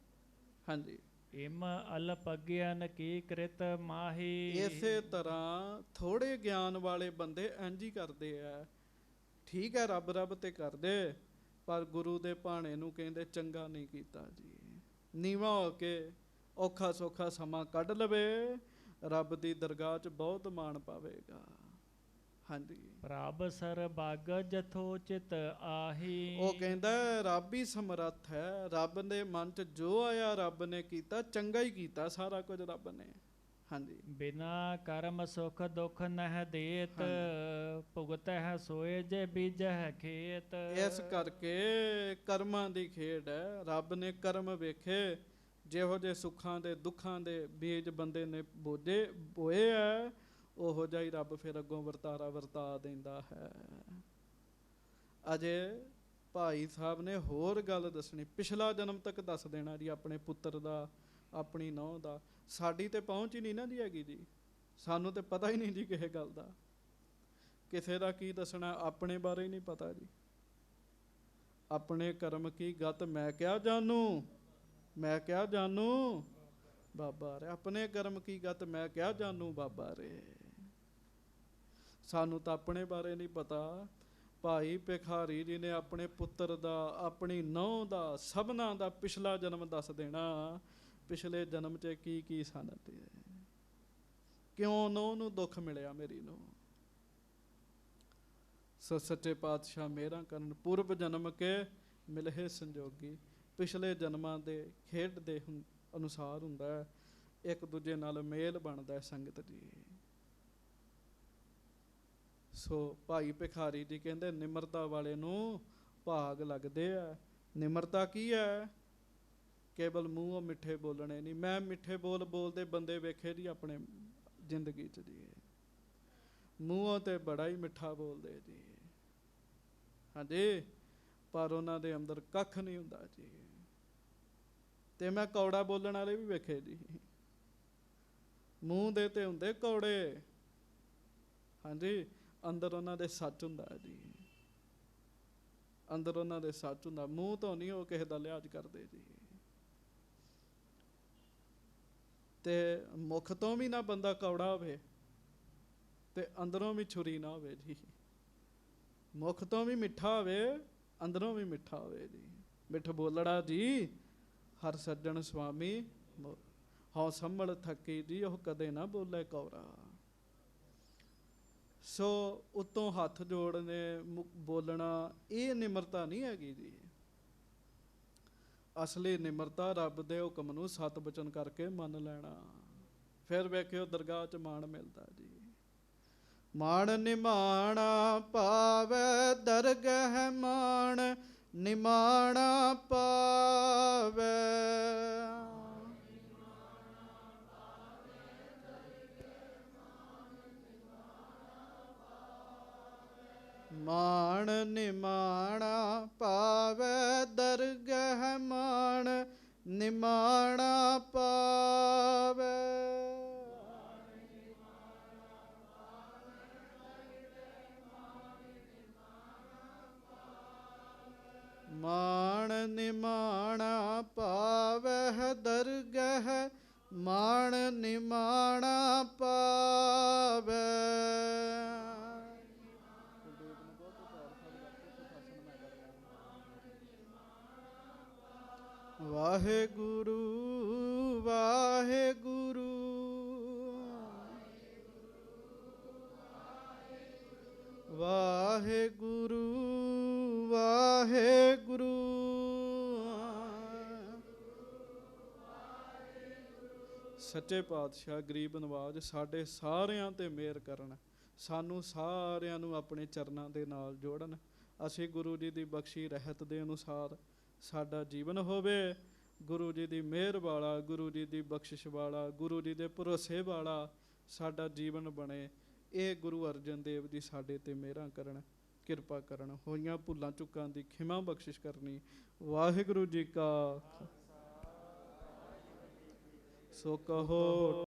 ਹਾਂਜੀ। ਇਮ ਅਲਪ ਗਿਆਨ ਕੀ ਕ੍ਰਿਤ ਮਾਹੀ। ਇਸੇ ਤਰ੍ਹਾਂ ਥੋੜੇ ਗਿਆਨ ਵਾਲੇ ਬੰਦੇ ਇੰਝ ਹੀ ਕਰਦੇ ਆ। ਠੀਕ ਹੈ ਰੱਬ ਰੱਬ ਤੇ ਕਰਦੇ, ਪਰ ਗੁਰੂ ਦੇ ਭਾਣੇ ਨੂੰ ਕਹਿੰਦੇ ਚੰਗਾ ਨਹੀਂ ਕੀਤਾ ਜੀ। ਨੀਵਾਂ ਹੋ ਕੇ ਔਖਾ ਸੌਖਾ ਸਮਾਂ ਕੱਢ ਲਵੇ, ਰੱਬ ਦੀ ਦਰਗਾਹ 'ਚ ਬਹੁਤ ਮਾਣ ਪਾਵੇਗਾ। ਹਾਂਜੀ। ਪ੍ਰਭ ਸਰਬੱਗ ਜਥੋਚਿਤ ਆਹੀ। ਉਹ ਕਹਿੰਦਾ ਰੱਬ ਹੀ ਸਮਰੱਥ ਹੈ। ਰੱਬ ਦੇ ਮਨ 'ਚ ਜੋ ਆਇਆ ਰੱਬ ਨੇ ਕੀਤਾ, ਚੰਗਾ ਹੀ ਕੀਤਾ ਸਾਰਾ ਕੁਝ ਰੱਬ ਨੇ। ਹਾਂਜੀ। ਬਿਨਾ ਕਰਮ ਸੁਖ ਦੁਖ ਨਹਿ ਦੇਤ, ਭੁਗਤ ਹੈ ਸੋਏ ਜੇ ਬੀਜਹਿ ਖੇਤ। ਇਸ ਕਰਕੇ ਕਰਮਾਂ ਦੀ ਖੇਡ ਹੈ। ਰੱਬ ਨੇ ਕਰਮ ਵੇਖੇ, ਜਿਹੋ ਜਿਹੇ ਸੁੱਖਾਂ ਦੇ ਦੁੱਖਾਂ ਦੇ ਬੀਜ ਬੰਦੇ ਨੇ ਬੋਏ ਹੈ, ਉਹੋ ਜਿਹਾ ਹੀ ਰੱਬ ਫਿਰ ਅੱਗੋਂ ਵਰਤਾਰਾ ਵਰਤਾ ਦਿੰਦਾ ਹੈ। ਅਜੇ ਭਾਈ ਸਾਹਿਬ ਨੇ ਹੋਰ ਗੱਲ ਦੱਸਣੀ, ਪਿਛਲਾ ਜਨਮ ਤੱਕ ਦੱਸ ਦੇਣਾ ਜੀ, ਆਪਣੇ ਪੁੱਤਰ ਦਾ, ਆਪਣੀ ਨੂੰਹ ਦਾ। ਸਾਡੀ ਤੇ ਪਹੁੰਚ ਹੀ ਨਹੀਂ ਨਾ ਜੀ ਹੈਗੀ ਜੀ, ਸਾਨੂੰ ਤੇ ਪਤਾ ਹੀ ਨਹੀਂ ਜੀ ਕਿਸੇ ਗੱਲ ਦਾ। ਕਿਸੇ ਦਾ ਕੀ ਦੱਸਣਾ, ਆਪਣੇ ਬਾਰੇ ਹੀ ਨਹੀਂ ਪਤਾ ਜੀ। ਆਪਣੇ ਕਰਮ ਕੀ ਗਤ ਮੈਂ ਕਿਆ ਜਾਣੂ, ਮੈਂ ਕਿਆ ਜਾਣੂ ਬਾਬਾ ਰੇ। ਆਪਣੇ ਕਰਮ ਕੀ ਗਤ ਮੈਂ ਕਿਆ ਜਾਣੂ ਬਾਬਾ ਰੇ। ਸਾਨੂੰ ਤਾਂ ਆਪਣੇ ਬਾਰੇ ਨਹੀਂ ਪਤਾ। ਭਾਈ ਭਿਖਾਰੀ ਜੀ ਨੇ ਆਪਣੇ ਪੁੱਤਰ ਦਾ, ਆਪਣੀ ਨੂੰਹ ਦਾ, ਸਭਨਾਂ ਦਾ ਪਿਛਲਾ ਜਨਮ ਦੱਸ ਦੇਣਾ। ਪਿਛਲੇ ਜਨਮ 'ਚ ਕੀ ਕੀ ਸਨ ਤੇ ਕਿਉਂ ਨੂੰਹ ਨੂੰ ਦੁੱਖ ਮਿਲਿਆ ਮੇਰੀ ਨੂੰ। ਸੋ ਸੱਚੇ ਪਾਤਸ਼ਾਹ ਮਿਹਰਾਂ ਕਰਨ। ਪੂਰਬ ਜਨਮ ਕੇ ਮਿਲਹਿ ਸੰਜੋਗੀ। ਪਿਛਲੇ ਜਨਮਾਂ ਦੇ ਖੇਡ ਦੇ ਅਨੁਸਾਰ ਹੁੰਦਾ ਹੈ, ਇੱਕ ਦੂਜੇ ਨਾਲ ਮੇਲ ਬਣਦਾ ਹੈ ਸੰਗਤ ਜੀ। ਸੋ ਭਾਈ ਭਿਖਾਰੀ ਜੀ ਕਹਿੰਦੇ ਨਿਮਰਤਾ ਵਾਲੇ ਨੂੰ ਭਾਗ ਲੱਗਦੇ ਆ। ਨਿਮਰਤਾ ਕੀ ਹੈ? ਕੇਵਲ ਮੂੰਹੋਂ ਮਿੱਠੇ ਬੋਲਣੇ ਨਹੀਂ। ਮੈਂ ਮਿੱਠੇ ਬੋਲ ਬੋਲਦੇ ਬੰਦੇ ਵੇਖੇ ਜੀ ਆਪਣੇ ਜ਼ਿੰਦਗੀ 'ਚ ਜੀ। ਮੂੰਹੋਂ ਤੇ ਬੜਾ ਹੀ ਮਿੱਠਾ ਬੋਲਦੇ ਜੀ, ਹਾਂਜੀ, ਪਰ ਉਹਨਾਂ ਦੇ ਅੰਦਰ ਕੱਖ ਨਹੀਂ ਹੁੰਦਾ ਜੀ। ਤੇ ਮੈਂ ਕੌੜਾ ਬੋਲਣ ਵਾਲੇ ਵੀ ਵੇਖੇ ਜੀ। ਮੂੰਹ ਦੇ ਤੇ ਹੁੰਦੇ ਕੌੜੇ, ਹਾਂਜੀ, ਅੰਦਰ ਉਹਨਾਂ ਦੇ ਸੱਚ ਹੁੰਦਾ ਜੀ। ਅੰਦਰ ਉਹਨਾਂ ਦੇ ਸੱਚ ਹੁੰਦਾ। ਮੂੰਹ ਤੋਂ ਨਹੀਂ ਉਹ ਕਿਸੇ ਦਾ ਲਿਹਾਜ਼ ਕਰਦੇ ਜੀ। ਤੇ ਮੁਖ ਤੋਂ ਵੀ ਨਾ ਬੰਦਾ ਕੌੜਾ ਹੋਵੇ ਤੇ ਅੰਦਰੋਂ ਵੀ ਛੁਰੀ ਨਾ ਹੋਵੇ ਜੀ। ਮੁਖ ਤੋਂ ਵੀ ਮਿੱਠਾ ਹੋਵੇ, ਅੰਦਰੋਂ ਵੀ ਮਿੱਠਾ ਹੋਵੇ ਜੀ। ਮਿੱਠ ਬੋਲੜਾ ਜੀ ਹਰ ਸੱਜਣ ਸੁਆਮੀ ਹਉ ਸੰਭਲ ਥੱਕੀ ਜੀ, ਉਹ ਕਦੇ ਨਾ ਬੋਲੇ ਕੌੜਾ। ਸੋ ਉੱਤੋਂ ਹੱਥ ਜੋੜਨੇ, ਬੋਲਣਾ, ਇਹ ਨਿਮਰਤਾ ਨਹੀਂ ਹੈਗੀ ਜੀ। ਅਸਲੀ ਨਿਮਰਤਾ ਰੱਬ ਦੇ ਹੁਕਮ ਨੂੰ ਸਤ ਬਚਨ ਕਰਕੇ ਮੰਨ ਲੈਣਾ। ਫਿਰ ਵੇਖਿਓ ਦਰਗਾਹ 'ਚ ਮਾਣ ਮਿਲਦਾ ਜੀ। ਮਾਣ ਨਿਮਾਣਾ ਪਾਵੇ ਦਰਗਹਿ ਮਾਣ ਨਿਮਾਣਾ ਪਾਵੇ। ਮਾਣ ਨਿਮਾਣਾ ਪਾਵੇ ਦਰਗਹਿ ਮਾਣ ਨਿਮਾਣਾ ਪਾਵੇ। ਮਾਣ ਨਿਮਾਣਾ ਪਾਵੇ ਦਰਗਹਿ ਮਾਣ ਨਿਮਾਣਾ ਪਾਵੇ। ਵਾਹਿਗੁਰੂ ਵਾਹਿਗੁਰੂ ਵਾਹਿਗੁਰੂ ਵਾਹਿਗੁਰੂ। ਸੱਚੇ ਪਾਤਸ਼ਾਹ ਗਰੀਬ ਨਵਾਜ ਸਾਡੇ ਸਾਰਿਆਂ ਤੇ ਮਿਹਰ ਕਰਨ। ਸਾਨੂੰ ਸਾਰਿਆਂ ਨੂੰ ਆਪਣੇ ਚਰਨਾਂ ਦੇ ਨਾਲ ਜੋੜਨ। ਅਸੀਂ ਗੁਰੂ ਜੀ ਦੀ ਬਖਸ਼ੀ ਰਹਿਤ ਦੇ ਅਨੁਸਾਰ ਸਾਡਾ ਜੀਵਨ ਹੋਵੇ। ਗੁਰੂ ਜੀ ਦੀ ਮਿਹਰ ਵਾਲਾ, ਗੁਰੂ ਜੀ ਦੀ ਬਖਸ਼ਿਸ਼ ਵਾਲਾ, ਗੁਰੂ ਜੀ ਦੇ ਭਰੋਸੇ ਵਾਲਾ ਸਾਡਾ ਜੀਵਨ ਬਣੇ। ਇਹ ਗੁਰੂ ਅਰਜਨ ਦੇਵ ਜੀ ਸਾਡੇ ਤੇ ਮਿਹਰਾਂ ਕਰਨ, ਕਿਰਪਾ ਕਰਨ। ਹੋਈਆਂ ਭੁੱਲਾਂ ਚੁੱਕਾਂ ਦੀ ਖਿਮਾ ਬਖਸ਼ਿਸ਼ ਕਰਨੀ। ਵਾਹਿਗੁਰੂ ਜੀ ਕਾ ਸੋ ਕਹੋ।